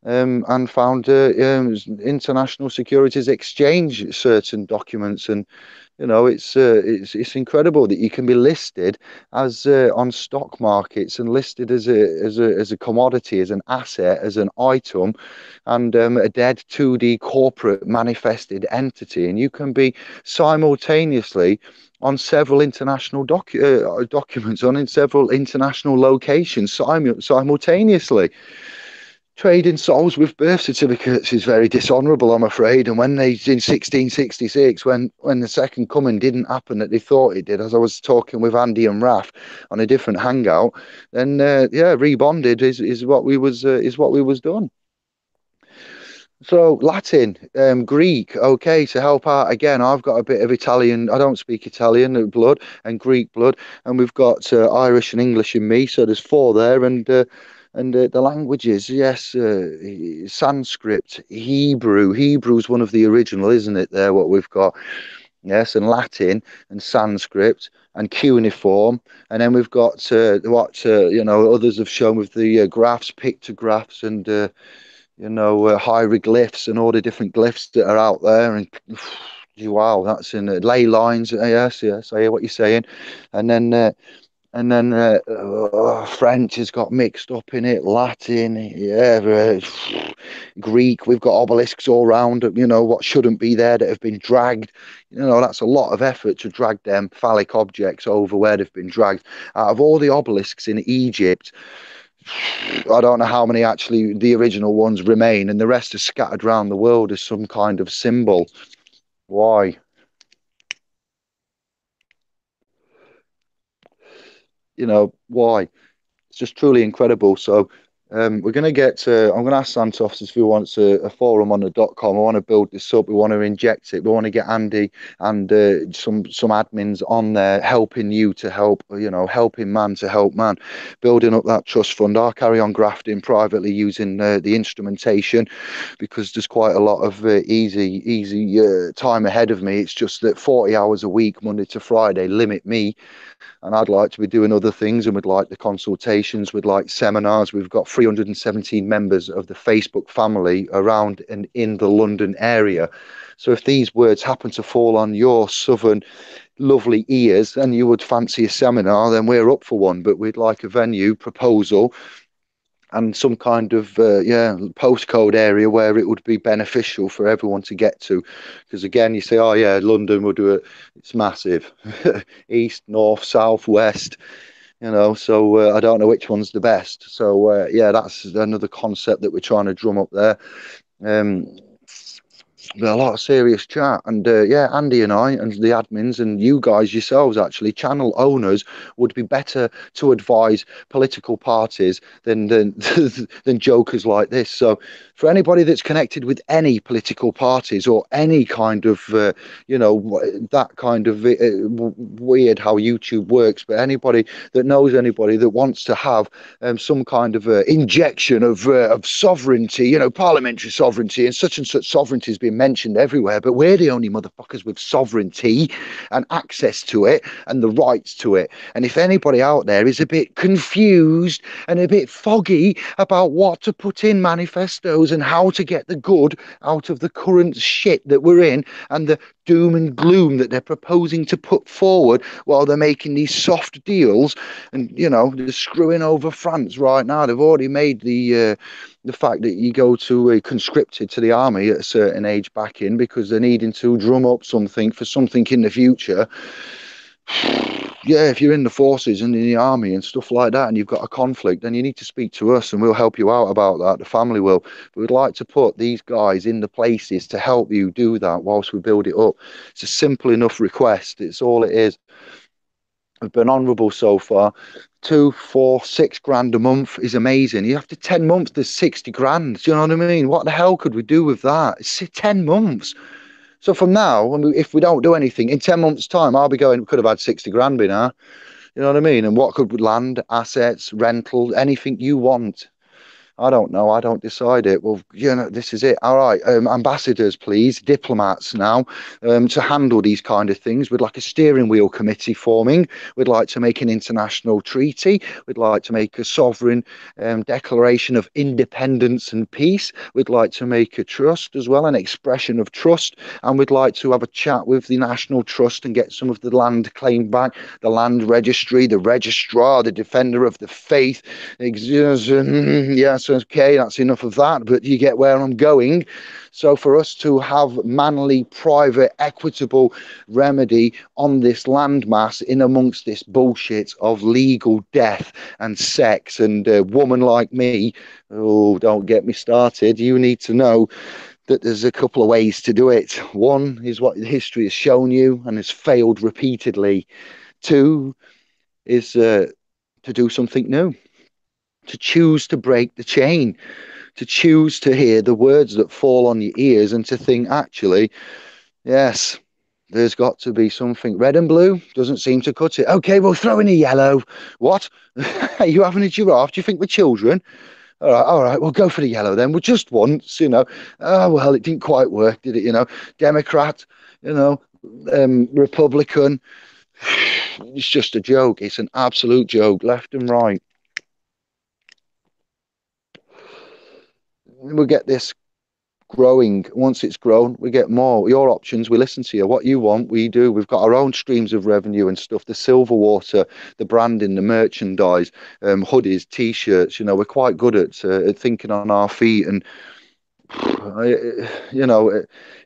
And found international securities exchange certain documents, and you know it's incredible that you can be listed as on stock markets and listed as a commodity, as an asset, as an item, and a dead 2D corporate manifested entity, and you can be simultaneously on several international documents, on in several international locations simultaneously. Trading souls with birth certificates is very dishonourable, I'm afraid. And when they, in 1666, when the second coming didn't happen that they thought it did, as I was talking with Andy and Raf on a different hangout, then yeah, rebonded is what we was done. So Latin, Greek, okay, to help out again. I've got a bit of Italian. I don't speak Italian blood and Greek blood, and we've got Irish and English in me. So there's four there, and the languages, yes, Sanskrit, Hebrew. Hebrew's one of the original, isn't it? There, what we've got, yes, and Latin and Sanskrit and cuneiform, and then we've got what you know others have shown with the graphs, pictographs, and hieroglyphs and all the different glyphs that are out there. And wow, that's in ley lines. Yes, yes, I hear what you're saying. And then French has got mixed up in it, Latin, yeah, Greek. We've got obelisks all around, what shouldn't be there that have been dragged. That's a lot of effort to drag them phallic objects over where they've been dragged. Out of all the obelisks in Egypt, I don't know how many actually the original ones remain, and the rest are scattered around the world as some kind of symbol. Why? Why? It's just truly incredible. So we're going to get I'm going to ask Santos if he wants a forum on the .com. I want to build this up. We want to inject it. We want to get Andy and some admins on there helping you to help, helping man to help man, building up that trust fund. I'll carry on grafting privately using the instrumentation, because there's quite a lot of easy time ahead of me. It's just that 40 hours a week, Monday to Friday, limit me, and I'd like to be doing other things, and we'd like the consultations, we'd like seminars. We've got 317 members of the Facebook family around and in the London area. So if these words happen to fall on your southern lovely ears and you would fancy a seminar, then we're up for one. But we'd like a venue proposal and some kind of postcode area where it would be beneficial for everyone to get to. Because again, you say, oh yeah, London will do it. It's massive. East, north, south, west. So I don't know which one's the best. So yeah, that's another concept that we're trying to drum up there. Um, a lot of serious chat. And yeah, Andy and I and the admins and you guys yourselves, actually, channel owners, would be better to advise political parties than jokers like this. So, for anybody that's connected with any political parties or any kind of, that kind of weird how YouTube works, but anybody that knows anybody that wants to have some kind of injection of sovereignty, parliamentary sovereignty, and such sovereignty has been mentioned everywhere, but we're the only motherfuckers with sovereignty and access to it and the rights to it. And if anybody out there is a bit confused and a bit foggy about what to put in manifestos and how to get the good out of the current shit that we're in and the doom and gloom that they're proposing to put forward while they're making these soft deals, and they're screwing over France right now. They've already made the fact that you go to a conscripted to the army at a certain age back in because they're needing to drum up something for something in the future. Yeah, if you're in the forces and in the army and stuff like that, and you've got a conflict, then you need to speak to us, and we'll help you out about that. The family will. But we'd like to put these guys in the places to help you do that whilst we build it up. It's a simple enough request. It's all it is. We've been honourable so far. 2, 4, 6 grand a month is amazing. You after 10 months, there's 60 grand. Do you know what I mean? What the hell could we do with that? It's 10 months. So from now, if we don't do anything, in 10 months' time, I'll be going, we could have had 60 grand by now. You know what I mean? And what could land, assets, rental, anything you want. I don't know. I don't decide it. Well, this is it. All right. Ambassadors, please. Diplomats now to handle these kind of things. We'd like a steering wheel committee forming. We'd like to make an international treaty. We'd like to make a sovereign declaration of independence and peace. We'd like to make a trust as well, an expression of trust. And we'd like to have a chat with the National Trust and get some of the land claimed back, the land registry, the registrar, the defender of the faith. Yes, okay, that's enough of that, but you get where I'm going. So for us to have manly, private, equitable remedy on this landmass in amongst this bullshit of legal death and sex and a woman like me, oh, don't get me started. You need to know that there's a couple of ways to do it. One is what history has shown you and has failed repeatedly. Two is to do something new, to choose to break the chain, to choose to hear the words that fall on your ears and to think, actually, yes, there's got to be something. Red and blue doesn't seem to cut it. Okay, we'll throw in a yellow. What? Are you having a giraffe? Do you think we're children? All right, we'll go for the yellow then. Well, just once. Oh, well, it didn't quite work, did it? Democrat, Republican. It's just a joke. It's an absolute joke, left and right. We'll get this growing. Once it's grown, we get more. Your options, we listen to you. What you want, we do. We've got our own streams of revenue and stuff. The silver water, the branding, the merchandise, hoodies, t-shirts. We're quite good at thinking on our feet. And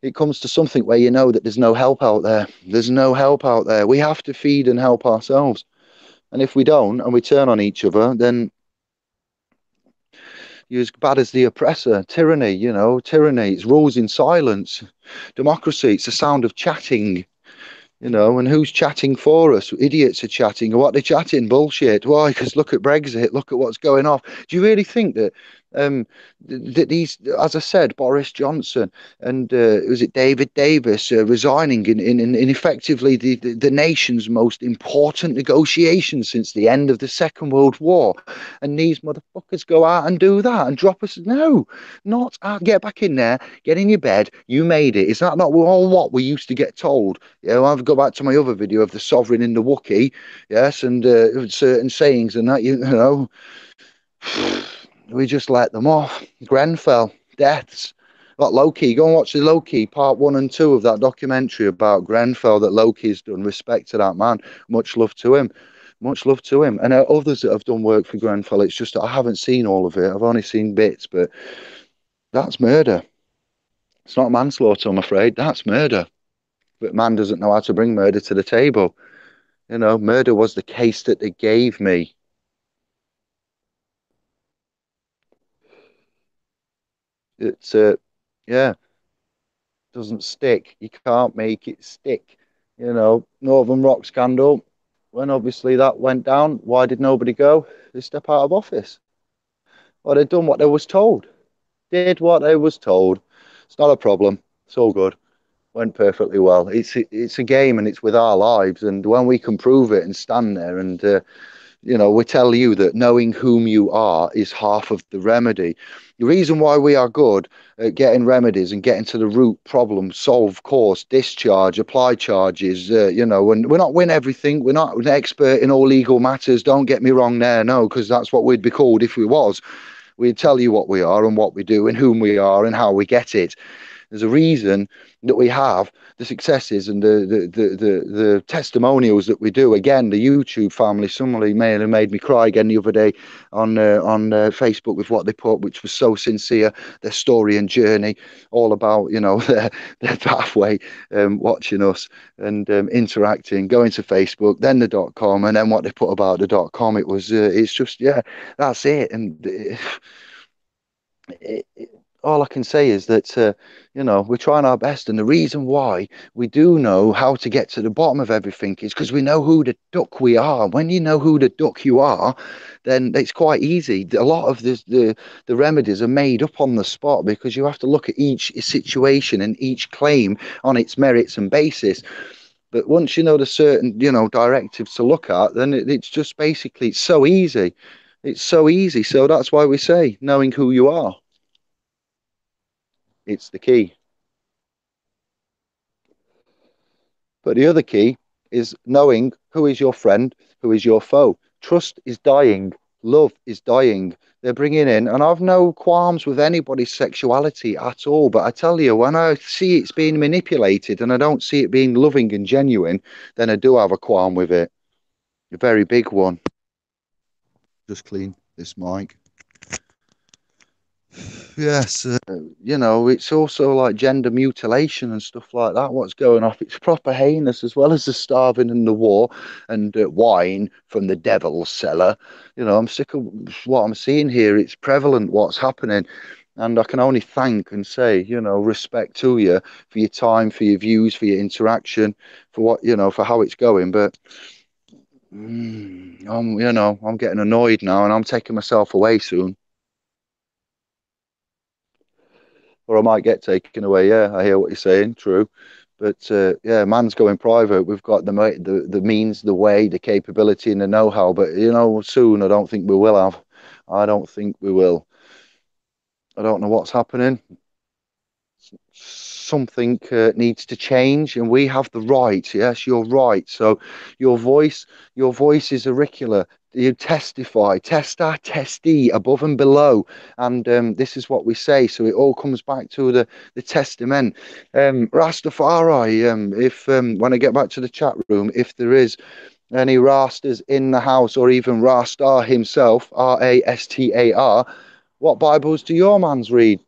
it comes to something where that there's no help out there. There's no help out there. We have to feed and help ourselves. And if we don't, and we turn on each other, then you're as bad as the oppressor. Tyranny, tyranny. It's rules in silence. Democracy, it's the sound of chatting. And who's chatting for us? Idiots are chatting. What they're chatting? Bullshit. Why? Because look at Brexit. Look at what's going on. Do you really think um, that these, as I said, Boris Johnson and was it David Davis resigning in effectively the nation's most important negotiations since the end of the Second World War, and these motherfuckers go out and do that and drop us? No, not get back in there, get in your bed. You made it. Is that not all what we used to get told? I've go back to my other video of the sovereign in the Wookiee, yes, and certain sayings and that, we just let them off. Grenfell, deaths. What Loki? Go and watch the Loki part 1 and 2 of that documentary about Grenfell that Loki's done. Respect to that man. Much love to him. Much love to him. And others that have done work for Grenfell. It's just I haven't seen all of it. I've only seen bits, but that's murder. It's not manslaughter, I'm afraid. That's murder. But man doesn't know how to bring murder to the table. Murder was the case that they gave me. It's yeah. doesn't stick. You can't make it stick. Northern Rock scandal. When obviously that went down, why did nobody go? They step out of office. Well, they'd done what they was told. Did what they was told. It's not a problem. It's all good. Went perfectly well. It's a game and it's with our lives. And when we can prove it and stand there and we tell you that knowing whom you are is half of the remedy. The reason why we are good at getting remedies and getting to the root problem, solve cause, discharge, apply charges, and we're not win everything. We're not an expert in all legal matters. Don't get me wrong there, no, because that's what we'd be called if we was. We'd tell you what we are and what we do and whom we are and how we get it. There's a reason that we have the successes and the testimonials that we do. Again, the YouTube family, somebody may have made me cry again the other day on Facebook with what they put, which was so sincere. Their story and journey, all about their pathway, watching us and interacting, going to Facebook, then the .com, and then what they put about the .com. It's just that's it, and. All I can say is that we're trying our best, and the reason why we do know how to get to the bottom of everything is because we know who the duck we are. When you know who the duck you are, then it's quite easy. A lot of the remedies are made up on the spot because you have to look at each situation and each claim on its merits and basis. But once you know the certain directives to look at, then it's just basically it's so easy. It's so easy. So that's why we say knowing who you are. It's the key. But the other key is knowing who is your friend, who is your foe. Trust is dying. Love is dying. They're bringing in, and I've no qualms with anybody's sexuality at all. But I tell you, when I see it's being manipulated and I don't see it being loving and genuine, then I do have a qualm with it. A very big one. Just clean this mic. Yes, it's also like gender mutilation and stuff like that. What's going off? It's proper heinous, as well as the starving and the war and wine from the devil's cellar. I'm sick of what I'm seeing here. It's prevalent what's happening. And I can only thank and say, respect to you for your time, for your views, for your interaction, for for how it's going. But I'm getting annoyed now and I'm taking myself away soon. Or I might get taken away. Yeah, I hear what you're saying. True, but yeah, man's going private. We've got the means, the way, the capability, and the know-how. But soon I don't think we will have. I don't think we will. I don't know what's happening. Something needs to change, and we have the right. Yes, you're right. So your voice, your voice is auricular. You testify, testa, testi, above and below, and this is what we say. So it all comes back to the testament. Rastafari. If when I get back to the chat room, if there is any Rastas in the house, or even Rasta himself, Rastar, what Bibles do your mans read?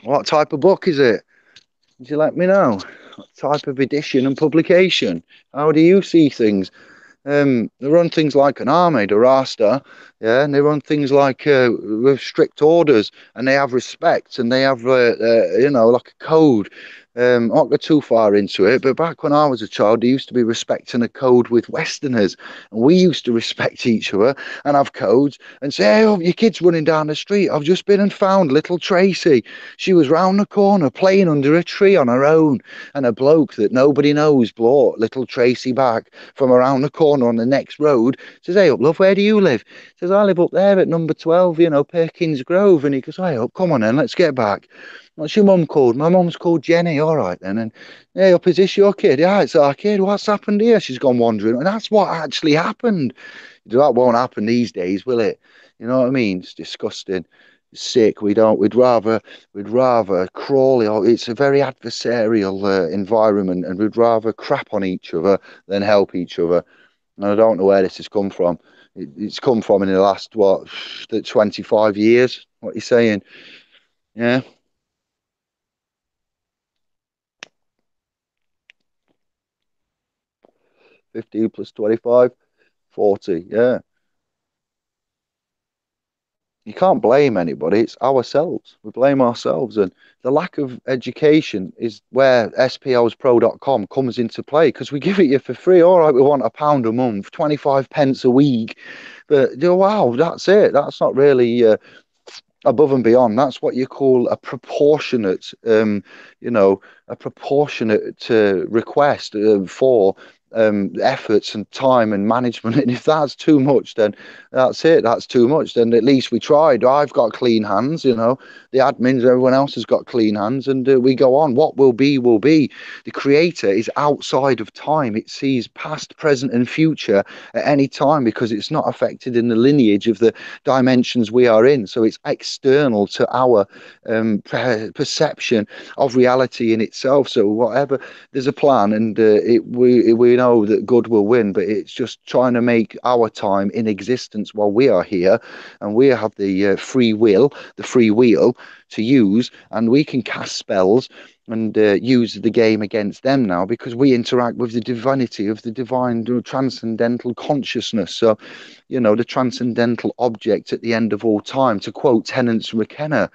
What type of book is it? Would you let me know? What type of edition and publication? How do you see things? They run things like an army, the Rasta, yeah, and they run things like with strict orders, and they have respect, and they have, like a code. I won't go too far into it, but back when I was a child, there used to be respect and a code with Westerners, and we used to respect each other and have codes and say, "Hey, oh, your kid's running down the street. I've just been and found little Tracy. She was round the corner playing under a tree on her own." And a bloke that nobody knows brought little Tracy back from around the corner on the next road. Says, "Hey up, love, where do you live?" Says, "I live up there at number 12, Perkins Grove." And he goes, "Hey up, come on then, let's get back. What's your mum called?" "My mum's called Jenny." "All right then." And, "Hey up, is this your kid?" "Yeah, it's our kid. What's happened here?" "She's gone wandering." And that's what actually happened. That won't happen these days, will it? You know what I mean? It's disgusting. It's sick. We'd rather crawl. It's a very adversarial environment, and we'd rather crap on each other than help each other. And I don't know where this has come from. It's come from in the last, what, 25 years? What are you saying? Yeah, 15 plus 25, 40. Yeah. You can't blame anybody. It's ourselves. We blame ourselves. And the lack of education is where SPLspro.com comes into play because we give it you for free. All right, we want £1 a month, 25 pence a week. But wow, that's it. That's not really above and beyond. That's what you call a proportionate, you know, a proportionate request for efforts and time and management. And if that's too much, then that's it. That's too much. Then at least we tried. I've got clean hands, the admins, everyone else has got clean hands, and we go on. What will be, will be. The creator is outside of time. It sees past, present, and future at any time because it's not affected in the lineage of the dimensions we are in. So it's external to our perception of reality in itself. So whatever, there's a plan, and we know that good will win, but it's just trying to make our time in existence while we are here, and we have the free will, the free wheel to use, and we can cast spells and use the game against them now because we interact with the divinity of the divine transcendental consciousness. So, the transcendental object at the end of all time, to quote Terence McKenna,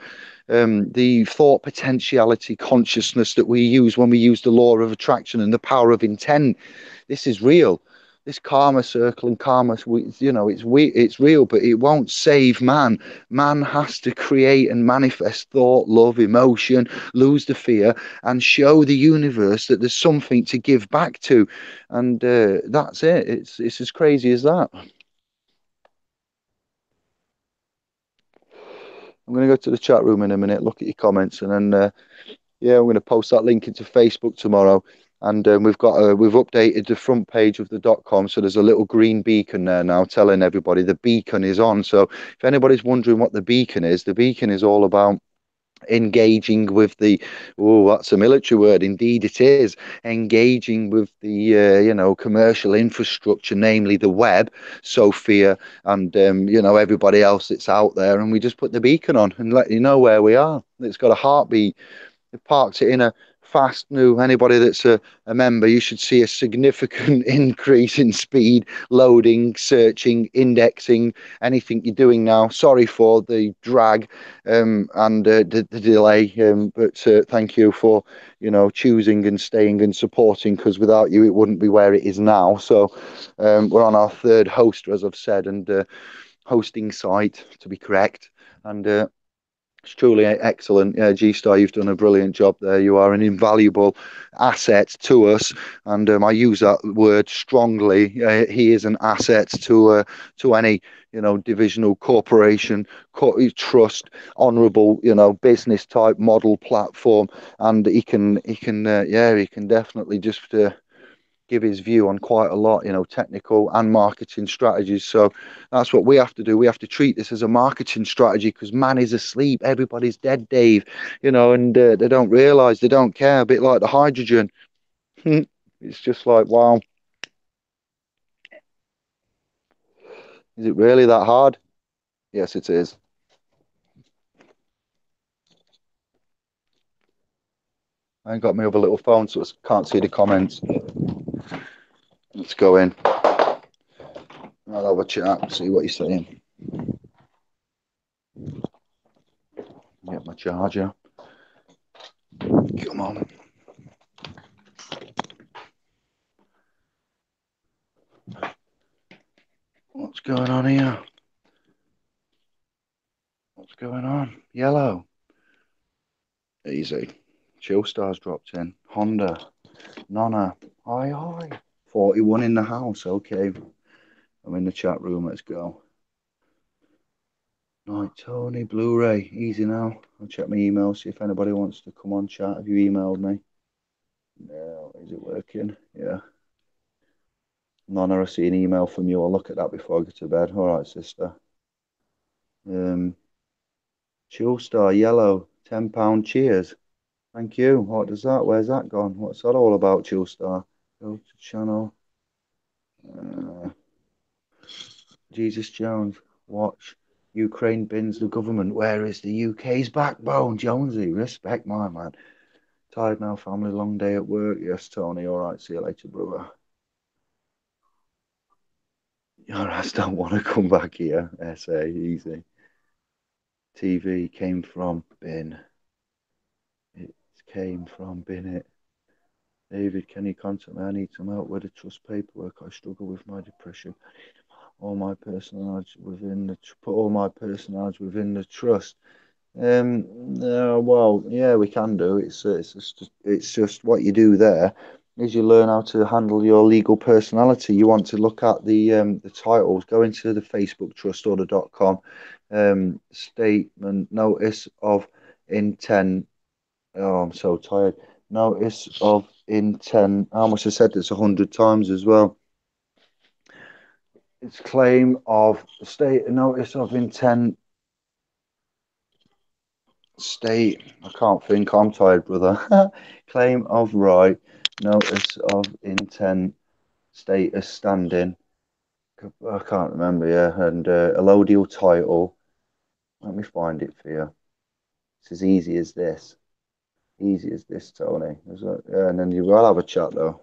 the thought potentiality consciousness that we use when we use the law of attraction and the power of intent. This is real. This karma circle and karma, it's real, but it won't save man. Man has to create and manifest thought, love, emotion, lose the fear, and show the universe that there's something to give back to. And that's it. It's as crazy as that. I'm going to go to the chat room in a minute, look at your comments, and then yeah, I'm going to post that link into Facebook tomorrow. And we've updated the front page of the .com, so there's a little green beacon there now telling everybody the beacon is on. So if anybody's wondering what the beacon is all about engaging with the, oh, that's a military word. Indeed it is. Engaging with the commercial infrastructure, namely the web, Sophia, and everybody else that's out there, and we just put the beacon on and let you know where we are. It's got a heartbeat. They've parked it in a fast new. Anybody that's a member, you should see a significant increase in speed, loading, searching, indexing, anything you're doing now. Sorry for the drag and the delay, but thank you for choosing and staying and supporting, because without you it wouldn't be where it is now. So we're on our third host, as I've said, and hosting site to be correct. And it's truly excellent. Yeah, G Star, you've done a brilliant job there. You are an invaluable asset to us, and I use that word strongly. He is an asset to any divisional corporation, trust, honourable business type model platform, and he can definitely just. Give his view on quite a lot, technical and marketing strategies. So that's what we have to do. We have to treat this as a marketing strategy because man is asleep. Everybody's dead, Dave, and they don't realize, they don't care. A bit like the hydrogen. It's just like, wow, is it really that hard? Yes, it is. I ain't got my other little phone, so I can't see the comments. Let's go in. I'll have a chat, see what you're saying. Get my charger. Come on. What's going on here? What's going on? Yellow. Easy. Chill Stars dropped in. Honda. Nonna. Hi, hi. 41 in the house. Okay. I'm in the chat room. Let's go. Right, Tony. Blu-ray. Easy now. I'll check my email, see if anybody wants to come on chat. Have you emailed me? No. Is it working? Yeah. Nonna, I see an email from you. I'll look at that before I go to bed. All right, sister. Chill Star. Yellow. £10. Cheers. Thank you. What does that? Where's that gone? What's that all about, Chill Star? Go to channel. Uh, Jesus Jones. Watch. Ukraine bins the government. Where is the UK's backbone? Jonesy. Respect my man. Tired now, family. Long day at work. Yes, Tony. All right. See you later, brother. Your ass don't want to come back here. SA. Easy. TV came from bin. It came from bin it. David, can you contact me? I need some help with the trust paperwork. I struggle with my depression. All my personalities within the put all my personalities within the trust. Well, yeah, we can do. It's just what you do there is you learn how to handle your legal personality. You want to look at the titles. Go into the Facebook trustorder.com statement notice of intent. Oh, I'm so tired. Notice of intent. I must have said this 100 times as well. It's claim of state notice of intent. State. I can't think. I'm tired, brother. Claim of right. Notice of intent. Status standing. I can't remember. Yeah, and allodial title. Let me find it for you. It's as easy as this. Easy as this, Tony. Yeah, and then you will have a chat though.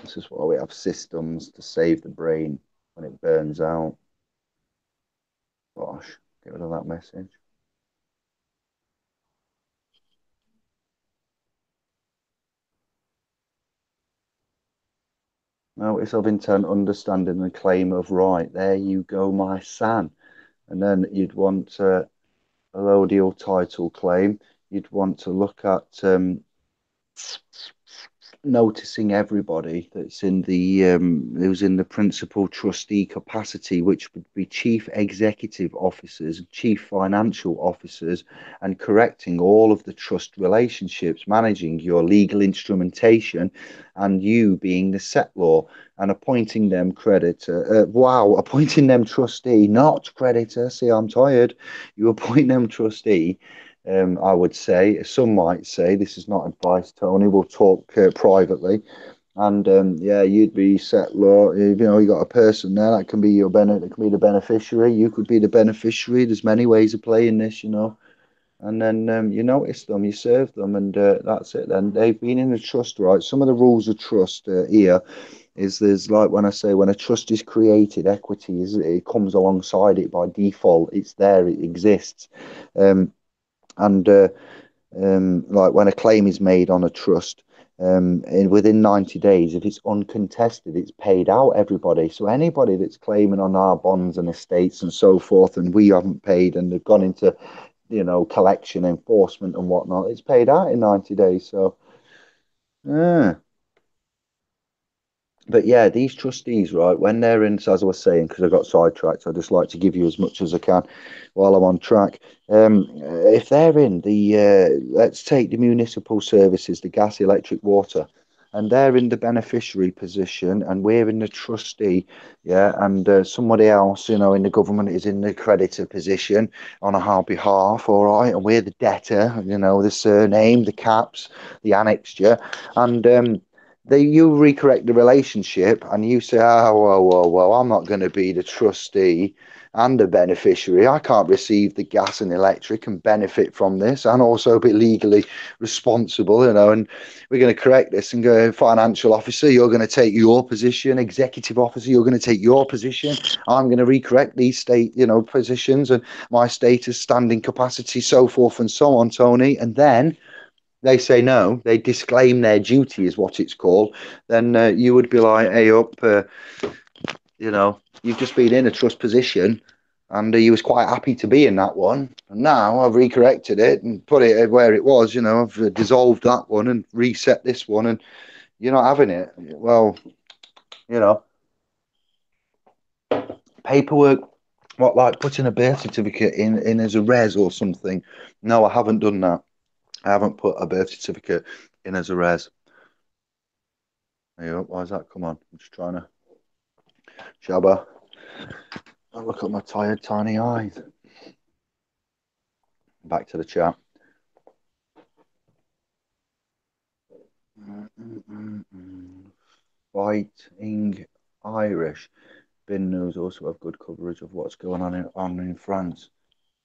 This is why we have systems to save the brain when it burns out. Gosh, get rid of that message. Notice of intent, understanding the claim of right. There you go, my son. And then you'd want a allodial title claim. You'd want to look at noticing everybody that's in the who's in the principal trustee capacity, which would be chief executive officers, chief financial officers, and correcting all of the trust relationships, managing your legal instrumentation, and you being the settlor and appointing them creditor. Appointing them trustee, not creditor. See, I'm tired. You appoint them trustee. I would say. Some might say this is not advice, Tony. We'll talk privately. And yeah, you'd be set law. You know, you got a person there that can be your that can be the beneficiary. You could be the beneficiary. There's many ways of playing this, you know. And then you notice them, you serve them, and that's it. Then they've been in the trust, right? Some of the rules of trust here is there's like when I say when a trust is created, equity is it comes alongside it by default. It's there, it exists. And like when a claim is made on a trust, within 90 days, if it's uncontested, it's paid out everybody. So anybody that's claiming on our bonds and estates and so forth, and we haven't paid and they've gone into, collection, enforcement and whatnot, it's paid out in 90 days. So, yeah. But yeah, these trustees, right, when they're in, so as I was saying, because I got sidetracked, I just like to give you as much as I can while I'm on track. If they're in let's take the municipal services, the gas, electric, water, and they're in the beneficiary position, and we're in the trustee, yeah, and somebody else, in the government is in the creditor position on our behalf, all right, and we're the debtor, the surname, the caps, the annexure, and you recorrect the relationship and you say, oh, well, I'm not going to be the trustee and the beneficiary. I can't receive the gas and electric and benefit from this and also be legally responsible, and we're going to correct this and go, financial officer, you're going to take your position, executive officer, you're going to take your position. I'm going to recorrect these state, positions and my status, standing capacity, so forth and so on, Tony. And then they say no, they disclaim their duty, is what it's called, then you would be like, hey, you've just been in a trust position and you was quite happy to be in that one. And now I've recorrected it and put it where it was, I've dissolved that one and reset this one and you're not having it. Well, you know, paperwork, what, like putting a birth certificate in as a res or something? No, I haven't done that. I haven't put a birth certificate in as a res. Why is that? Come on. I'm just trying to Shabba. I look at my tired, tiny eyes. Back to the chat. Fighting Irish. Bin News also have good coverage of what's going on in France.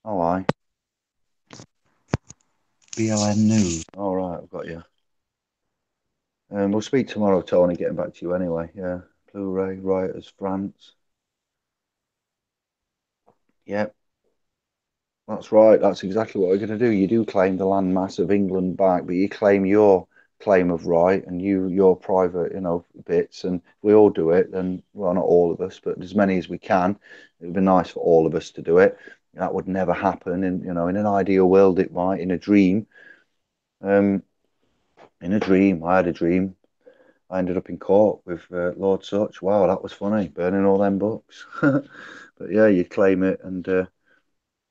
Oh, aye. BLN News. All right, I've got you. We'll speak tomorrow, Tony. Getting back to you anyway. Yeah. Blu-ray, Writers, France. Yeah, that's right. That's exactly what we're going to do. You do claim the land mass of England back, but you claim your claim of right and your private, bits, and we all do it. And well, not all of us, but as many as we can. It would be nice for all of us to do it. That would never happen. In an ideal world, it might. In a dream, um, I had a dream. I ended up in court with Lord Such. Wow, that was funny, burning all them books. But yeah, you'd claim it, and the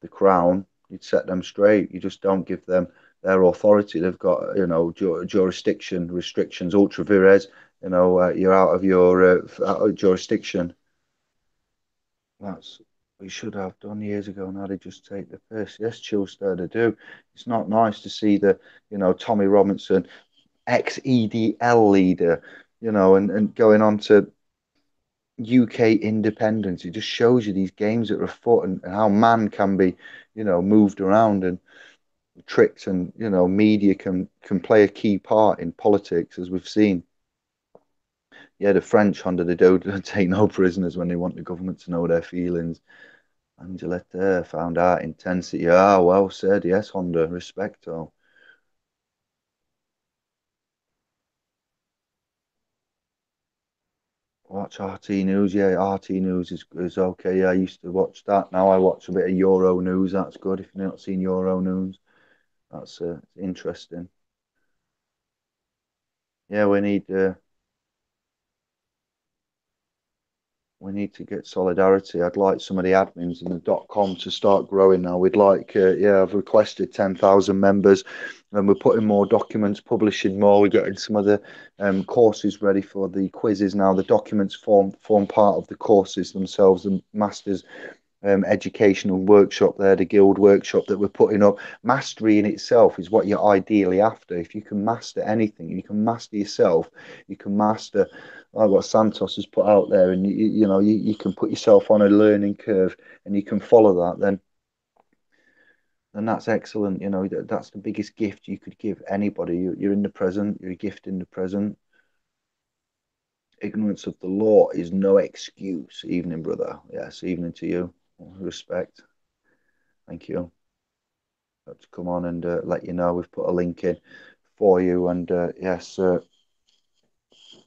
Crown, you'd set them straight. You just don't give them their authority. They've got, jurisdiction restrictions, ultra vires. You're out of your jurisdiction. That's we should have done years ago. Now they just take the piss. Yes, Chilster, they do. It's not nice to see Tommy Robinson, ex-EDL leader, and going on to UK independence. It just shows you these games that are afoot, and how man can be, moved around and tricked, and media can play a key part in politics, as we've seen. Yeah, the French under the don't take no prisoners when they want the government to know their feelings. Angela there found out intensity. Ah, well said. Yes, Honda, respecto. Watch RT News. Yeah, RT News is okay. Yeah, I used to watch that. Now I watch a bit of Euro News. That's good. If you've not seen Euro News, that's interesting. Yeah, we need to get solidarity. I'd like some of the admins in the .com to start growing now. We'd like, yeah, I've requested 10,000 members, and we're putting more documents, publishing more. We're getting some of the courses ready for the quizzes now. The documents form part of the courses themselves, the masters educational workshop there, the guild workshop that we're putting up. Mastery in itself is what you're ideally after. If you can master anything, you can master yourself, you can master like what Santos has put out there, and you can put yourself on a learning curve and you can follow that, then that's excellent. That's the biggest gift you could give anybody. You're in the present, you're a gift in the present. Ignorance of the law is no excuse. Evening, brother. Yes, evening to you. Respect. Thank you. To come on and let you know we've put a link in for you. And yes,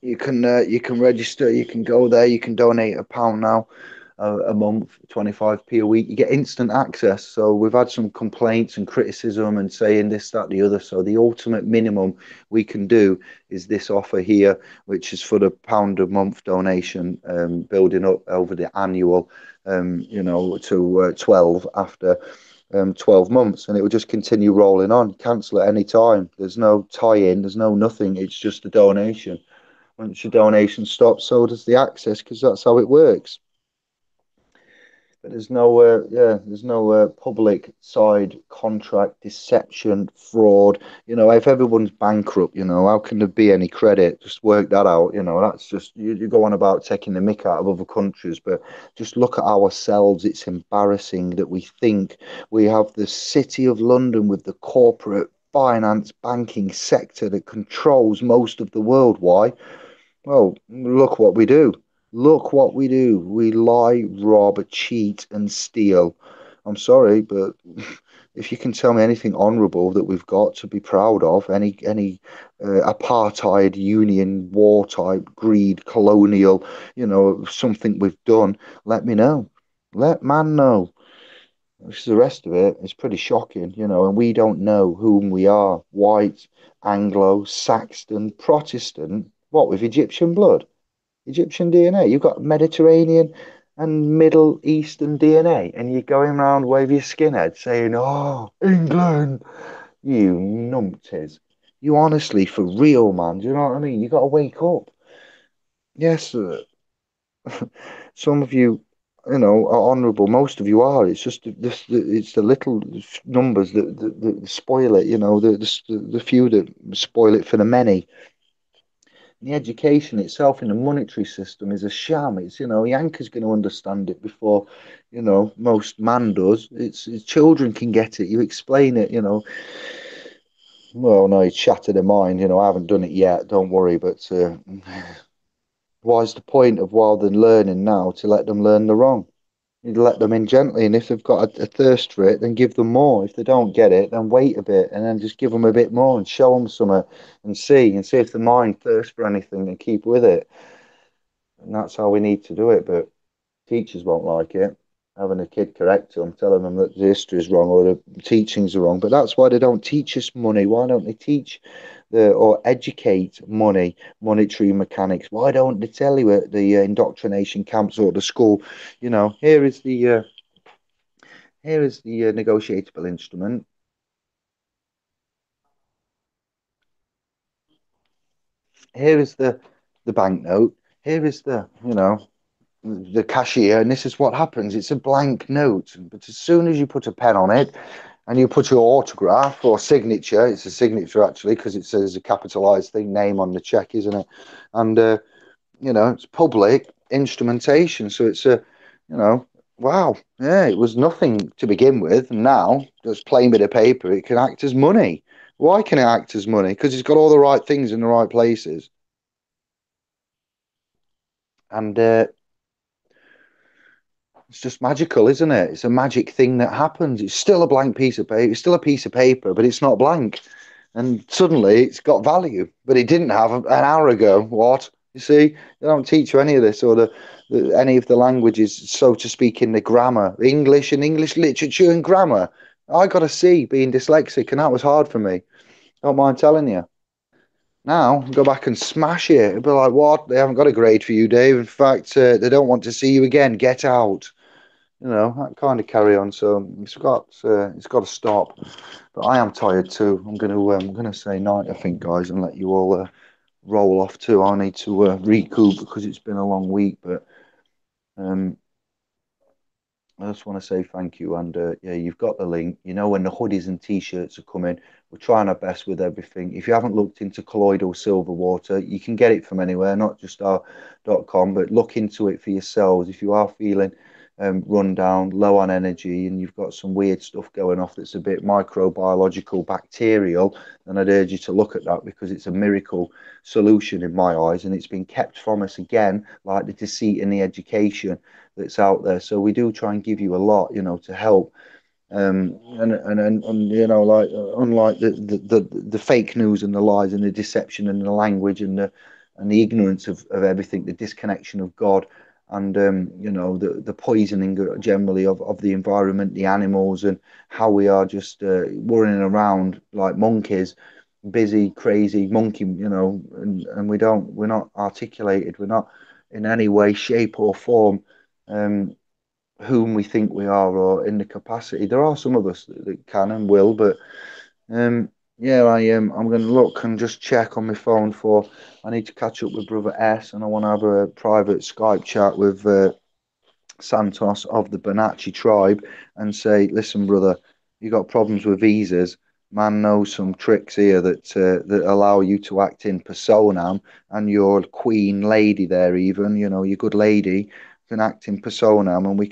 you can register. You can go there. You can donate £1 now a month, 25p a week. You get instant access. So we've had some complaints and criticism and saying this, that, the other. So the ultimate minimum we can do is this offer here, which is for the £1 a month donation, building up over the annual, to 12 after 12 months, and it will just continue rolling on. Cancel at any time. There's no tie-in. There's no nothing. It's just a donation. Once your donation stops, so does the access, because that's how it works. But there's no public side contract deception, fraud. If everyone's bankrupt, how can there be any credit? Just work that out. That's just you go on about taking the mick out of other countries, but just look at ourselves. It's embarrassing that we think we have the City of London with the corporate finance banking sector that controls most of the world. Why? Well, look what we do. Look what we do. We lie, rob, cheat, and steal. I'm sorry, but if you can tell me anything honourable that we've got to be proud of, any apartheid, union, war type, greed, colonial, something we've done, let me know. Let man know. Because the rest of it is pretty shocking, and we don't know whom we are. White, Anglo, Saxon, Protestant, what with Egyptian blood? Egyptian DNA. You've got Mediterranean and Middle Eastern DNA, and you're going around waving your skinhead saying, "Oh, England, you numpties." You honestly, for real, man. Do you know what I mean? You got to wake up. Yes, some of you, are honourable. Most of you are. It's just it's the little numbers that spoil it. The few that spoil it for the many. The education itself in the monetary system is a sham. Yankees going to understand it before, most man does. It's children can get it. You explain it, Well, no, it's shattered their mind. I haven't done it yet. Don't worry. But what's the point of while they're learning now to let them learn the wrong? You let them in gently, and if they've got a thirst for it, then give them more. If they don't get it, then wait a bit, and then just give them a bit more and show them some, and see if the mind thirsts for anything and keep with it. And that's how we need to do it. But teachers won't like it. Having a kid correct them, telling them that the history is wrong or the teachings are wrong. But that's why they don't teach us money. Why don't they teach or educate money, monetary mechanics? Why don't they tell you at the indoctrination camps or the school, here is the negotiable instrument. Here is the banknote. Here is the cashier, and this is what happens. It's a blank note, but as soon as you put a pen on it and you put your autograph or signature, it's a signature actually because it says a capitalized thing, name on the check, isn't it? And it's public instrumentation, so it's a, you know, wow, yeah, it was nothing to begin with, and now just plain bit of paper, it can act as money. Why can it act as money? Because it's got all the right things in the right places, and it's just magical, isn't it? It's a magic thing that happens. It's still a blank piece of paper. It's still a piece of paper, but it's not blank. And suddenly it's got value, but it didn't have an hour ago. What? You see, they don't teach you any of this or any of the languages, so to speak, in the grammar, English and English literature and grammar. I got a C being dyslexic, and that was hard for me. Don't mind telling you. Now, go back and smash it. It'd be like, what? They haven't got a grade for you, Dave. In fact, they don't want to see you again. Get out. That kind of carry on. So it's got to stop. But I am tired too. I'm gonna say night, I think, guys, and let you all roll off too. I need to recoup because it's been a long week. But um, I just want to say thank you. And yeah, you've got the link. When the hoodies and t-shirts are coming, we're trying our best with everything. If you haven't looked into colloidal silver water, you can get it from anywhere, not just our.com, but look into it for yourselves. If you are feeling run down, low on energy, and you've got some weird stuff going off that's a bit microbiological, bacterial, then I'd urge you to look at that because it's a miracle solution in my eyes, and it's been kept from us again, like the deceit in the education that's out there. So we do try and give you a lot, to help. And like unlike the fake news and the lies and the deception and the language and the ignorance of everything, the disconnection of God and the poisoning generally of the environment, the animals, and how we are just running around like monkeys, busy, crazy monkey, and we're not articulated, we're not in any way, shape, or form whom we think we are or in the capacity. There are some of us that can and will, but yeah, I'm going to look and just check on my phone for. I need to catch up with Brother S, and I want to have a private Skype chat with Santos of the Banachi tribe and say, listen, brother, you got problems with visas. Man knows some tricks here that allow you to act in personam, and your queen lady there, even your good lady, can act in personam, and we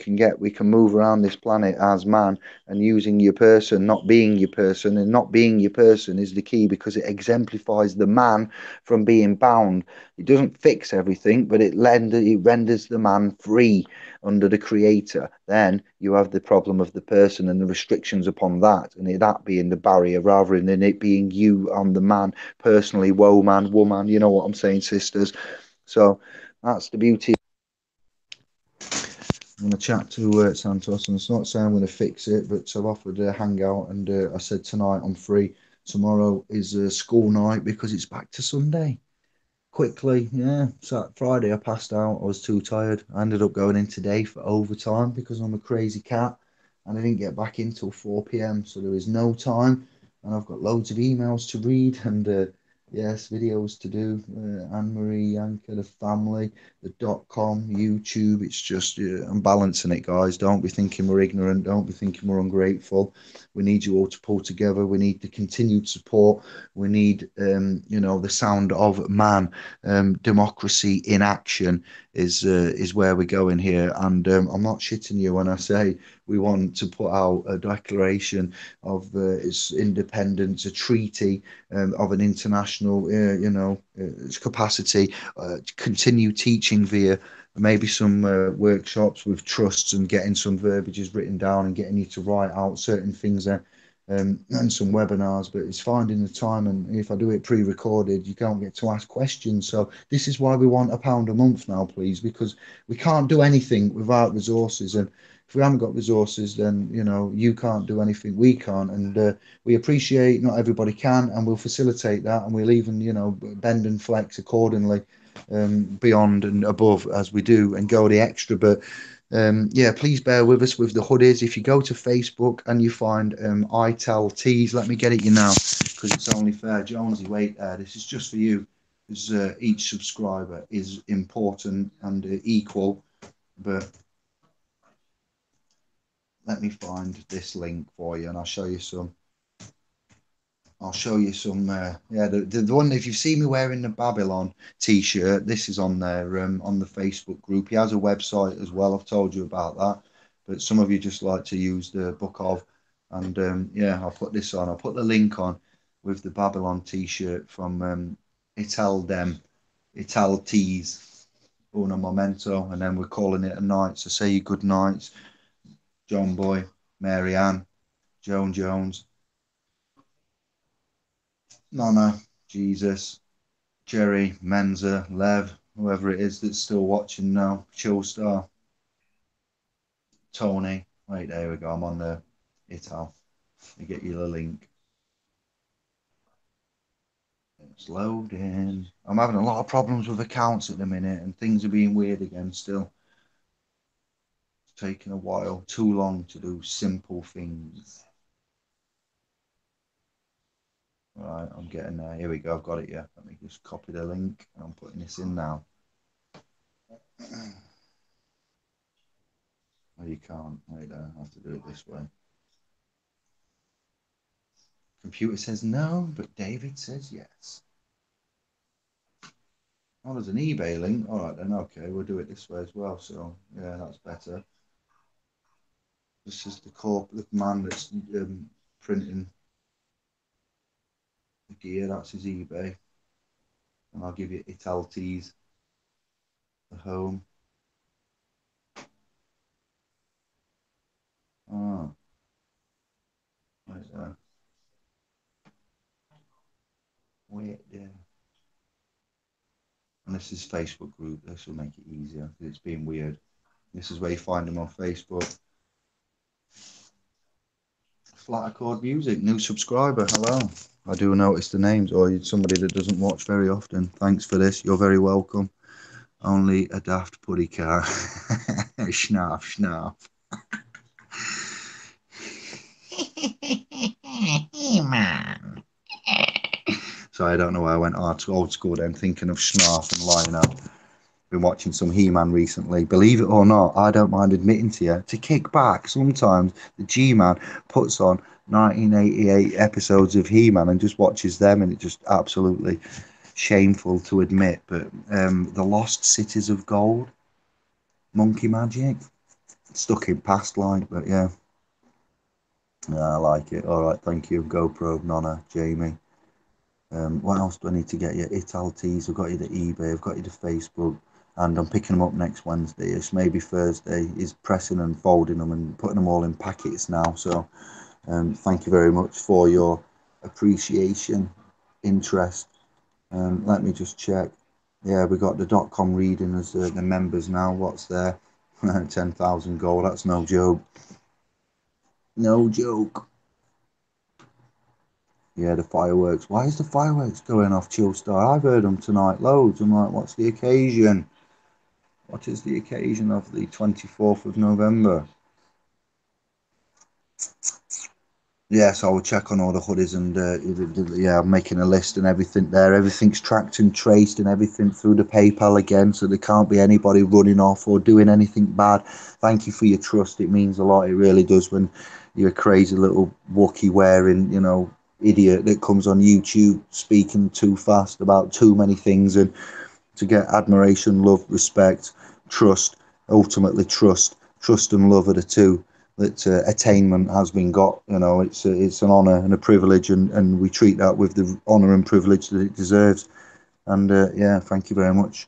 can move around this planet as man and using your person, not being your person, and not being your person is the key because it exemplifies the man from being bound. It doesn't fix everything, but it renders the man free under the creator. Then you have the problem of the person and the restrictions upon that, and that being the barrier rather than it being you on the man personally, woe man, woman. You know what I'm saying, sisters? So that's the beauty. I'm going to chat to Santos, and it's not saying I'm going to fix it, but I've offered a hangout, and I said tonight I'm free. Tomorrow is a school night because it's back to Sunday. Quickly, yeah. So Friday I passed out. I was too tired. I ended up going in today for overtime because I'm a crazy cat, and I didn't get back in till 4 p.m. So there is no time, and I've got loads of emails to read and yes, videos to do. Anne Marie, Yanka, the family, the .com, YouTube. It's just I'm balancing it, guys. Don't be thinking we're ignorant. Don't be thinking we're ungrateful. We need you all to pull together. We need the continued support. We need, the sound of man. Democracy in action is where we're going here. And I'm not shitting you when I say We want to put out a declaration of its independence, a treaty of an international, capacity. Continue teaching via maybe some workshops with trusts and getting some verbiages written down and getting you to write out certain things there. And some webinars, but it's finding the time. And if I do it pre-recorded, you don't get to ask questions. So this is why we want £1 a month now, please, because we can't do anything without resources. And if we haven't got resources, then you can't do anything, we can't. And we appreciate not everybody can, and we'll facilitate that, and we'll even bend and flex accordingly, beyond and above as we do, and go the extra. But yeah, please bear with us with the hoodies. If you go to Facebook and you find I Tell Tees, let me get it you now, because it's only fair. Jonesy, wait there. This is just for you, because each subscriber is important and equal. But let me find this link for you, and I'll show you some. I'll show you some. Yeah, the one, if you've seen me wearing the Babylon t-shirt, this is on there, on the Facebook group. He has a website as well. I've told you about that, but some of you just like to use the book of, and yeah, I'll put this on. I'll put the link on with the Babylon t-shirt from Ital Tees, Uno Momento, and then we're calling it a night. So say your good nights, John Boy, Mary Ann, Joan Jones, Nonna, Jesus, Jerry, Menza, Lev, whoever it is that's still watching now, Chillstar, Tony. Wait, there we go. I'm on the Ital. Let me get you the link. It's loading. I'm having a lot of problems with accounts at the minute, and things are being weird again still. It's taking a while, too long to do simple things. Right, I'm getting there. Here we go. I've got it. Yeah. Let me just copy the link. I'm putting this in now. Oh, you can't. Wait there. I have to do it this way. Computer says no, but David says yes. Oh, there's an eBay link. All right then. Okay, we'll do it this way as well. So yeah, that's better. This is the man that's printing the gear. That's his eBay, and I'll give you Italtees, the home. Ah, right there. Wait there. And this is Facebook group. This will make it easier. It's being weird. This is where you find them on Facebook. Flat Accord Music, new subscriber. Hello. I do notice the names, or you're somebody that doesn't watch very often. Thanks for this. You're very welcome. Only a daft putty car. Schnaff, schnaff. Man. So I don't know why I went old school then, thinking of Snarf and Lion Up. Been watching some He-Man recently. Believe it or not, I don't mind admitting to you, to kick back, sometimes the G-Man puts on 1988 episodes of He-Man and just watches them, and it's just absolutely shameful to admit. But the Lost Cities of Gold, Monkey Magic, stuck in past like, but yeah. Yeah, I like it. All right, thank you. GoPro, Nonna, Jamie. What else do I need to get you? Italtees, I've got you the eBay, I've got you the Facebook, and I'm picking them up next Wednesday. It's maybe Thursday. Is pressing and folding them and putting them all in packets now. So thank you very much for your appreciation, interest. Let me just check. Yeah, we got the .com reading as the members now. What's there? 10,000 gold. That's no joke. No joke. Yeah, the fireworks. Why is the fireworks going off, Chillstar? I've heard them tonight loads. I'm like, what's the occasion? What is the occasion of the 24th of November? Yes, I will check on all the hoodies, and yeah, I'm making a list and everything there. Everything's tracked and traced and everything through the PayPal again, so there can't be anybody running off or doing anything bad. Thank you for your trust. It means a lot. It really does when you're a crazy little Wookie wearing, idiot that comes on YouTube speaking too fast about too many things, and to get admiration, love, respect, trust, ultimately trust and love are the two that attainment has been got. You know, it's an honour and a privilege, and we treat that with the honour and privilege that it deserves. And yeah, thank you very much.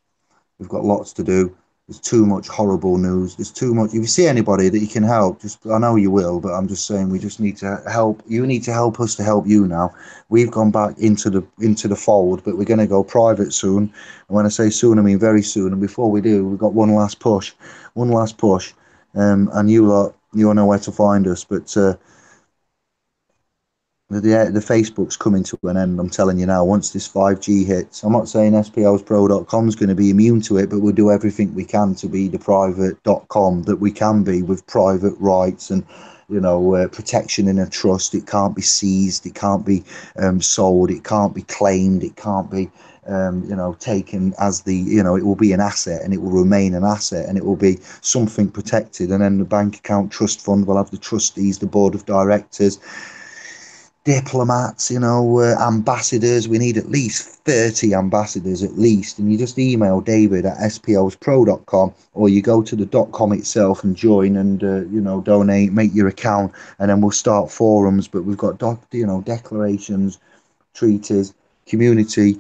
We've got lots to do. There's too much horrible news. There's too much. If you see anybody that you can help, just I know you will, but I'm just saying we just need to help. You need to help us to help you now. We've gone back into the fold, but we're going to go private soon. And when I say soon, I mean very soon. And before we do, we've got one last push, one last push. And you lot, you know where to find us. But the Facebook's coming to an end. I'm telling you now. Once this 5G hits, I'm not saying SPLspro.com is going to be immune to it, but we'll do everything we can to be the private.com that we can be, with private rights and protection in a trust. It can't be seized. It can't be sold. It can't be claimed. It can't be taken as it will be an asset, and it will remain an asset, and it will be something protected. And then the bank account trust fund will have the trustees, the board of directors, diplomats, ambassadors. We need at least 30 ambassadors at least. And you just email David at splspro.com, or you go to the .com itself and join and, donate, make your account, and then we'll start forums. But we've got, declarations, treaties, community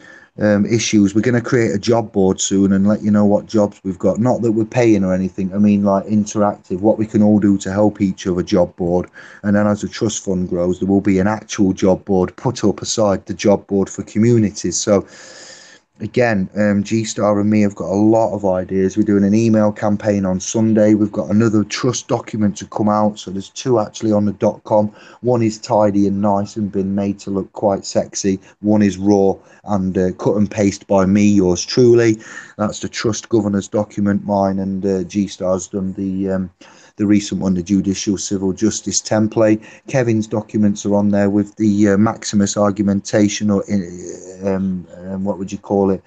issues. We're going to create a job board soon and let you know what jobs we've got. Not that we're paying or anything. I mean, like, interactive, what we can all do to help each other job board. And then as the trust fund grows, there will be an actual job board put up aside the job board for communities. So again, G-Star and me have got a lot of ideas. We're doing an email campaign on Sunday. We've got another trust document to come out. So there's two actually on the .com. One is tidy and nice and been made to look quite sexy. One is raw and cut and paste by me, yours truly. That's the trust governors document. Mine and G-Star's done the recent one, the judicial civil justice template. Kevin's documents are on there with the Maximus argumentation, or what would you call it,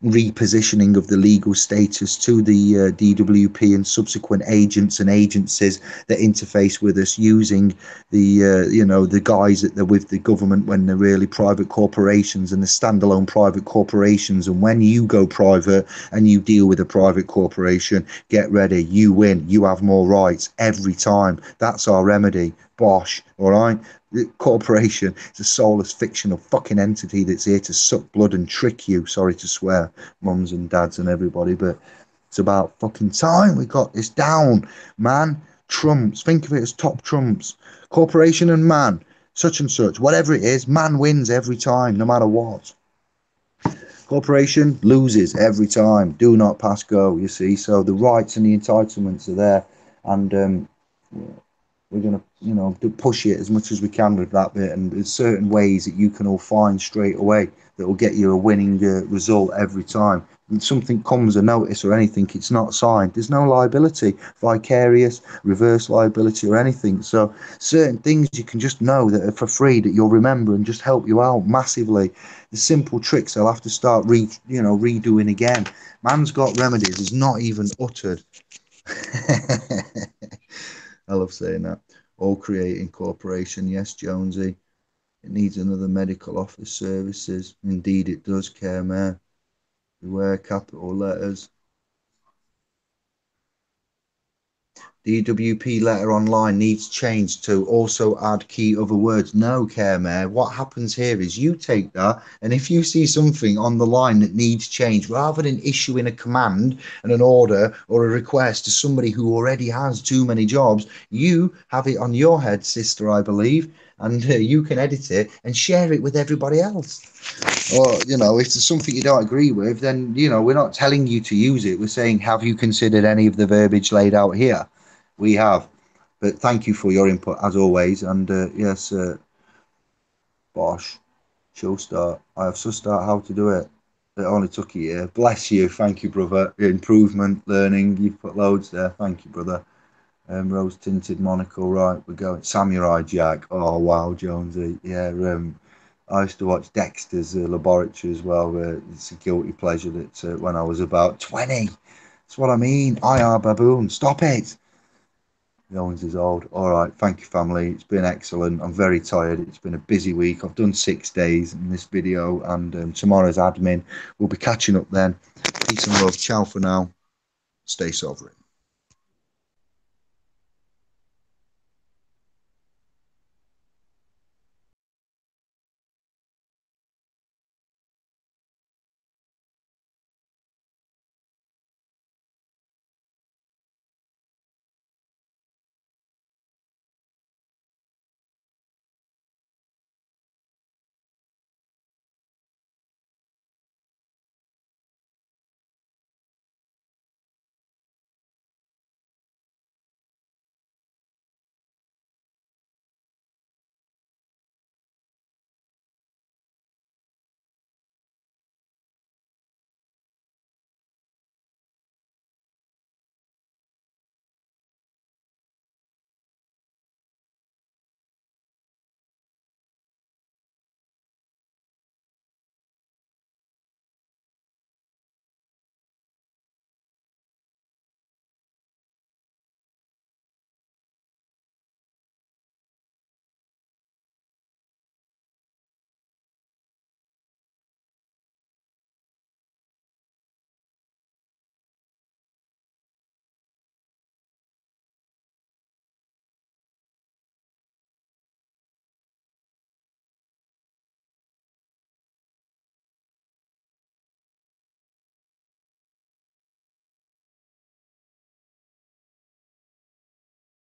repositioning of the legal status to the DWP and subsequent agents and agencies that interface with us, using the the guys that they're with the government when they're really private corporations and the standalone private corporations. And when you go private and you deal with a private corporation, get ready, you win. You have more rights every time. That's our remedy. Bosh. All right. The corporation is a soulless fictional fucking entity that's here to suck blood and trick you. Sorry to swear, mums and dads and everybody, but it's about fucking time we got this down, man. Trumps, think of it as top trumps. Corporation and man, such and such, whatever it is, man wins every time, no matter what. Corporation loses every time. Do not pass go, you see. So the rights and the entitlements are there, and we're going to, push it as much as we can with that bit. And there's certain ways that you can all find straight away that will get you a winning result every time. And something comes, a notice or anything, it's not signed, there's no liability, vicarious, reverse liability or anything. So certain things you can just know that are for free, that you'll remember and just help you out massively. The simple tricks I'll have to start redoing again. Man's got remedies is not even uttered. I love saying that. All creating corporation. Yes, Jonesy. It needs another medical office services. Indeed, it does, care Mayor. Beware capital letters. DWP letter online needs changed to also add key other words. No, care Mayor. What happens here is you take that, and if you see something on the line that needs change, rather than issuing a command and an order or a request to somebody who already has too many jobs, you have it on your head, sister, I believe, and you can edit it and share it with everybody else. Or, if there's something you don't agree with, then, we're not telling you to use it. We're saying, have you considered any of the verbiage laid out here? We have. But thank you for your input, as always. And yes, Bosh, show start. I have just start how to do it. It only took a year. Bless you. Thank you, brother. Improvement, learning. You've put loads there. Thank you, brother. Rose tinted monocle. Right, we're going. Samurai Jack. Oh, wow, Jonesy. Yeah, I used to watch Dexter's Laboratory as well. It's a guilty pleasure that when I was about 20. That's what I mean. IR baboon. Stop it. Jones is old. All right. Thank you, family. It's been excellent. I'm very tired. It's been a busy week. I've done 6 days in this video, and tomorrow's admin. We'll be catching up then. Peace and love. Ciao for now. Stay sovereign.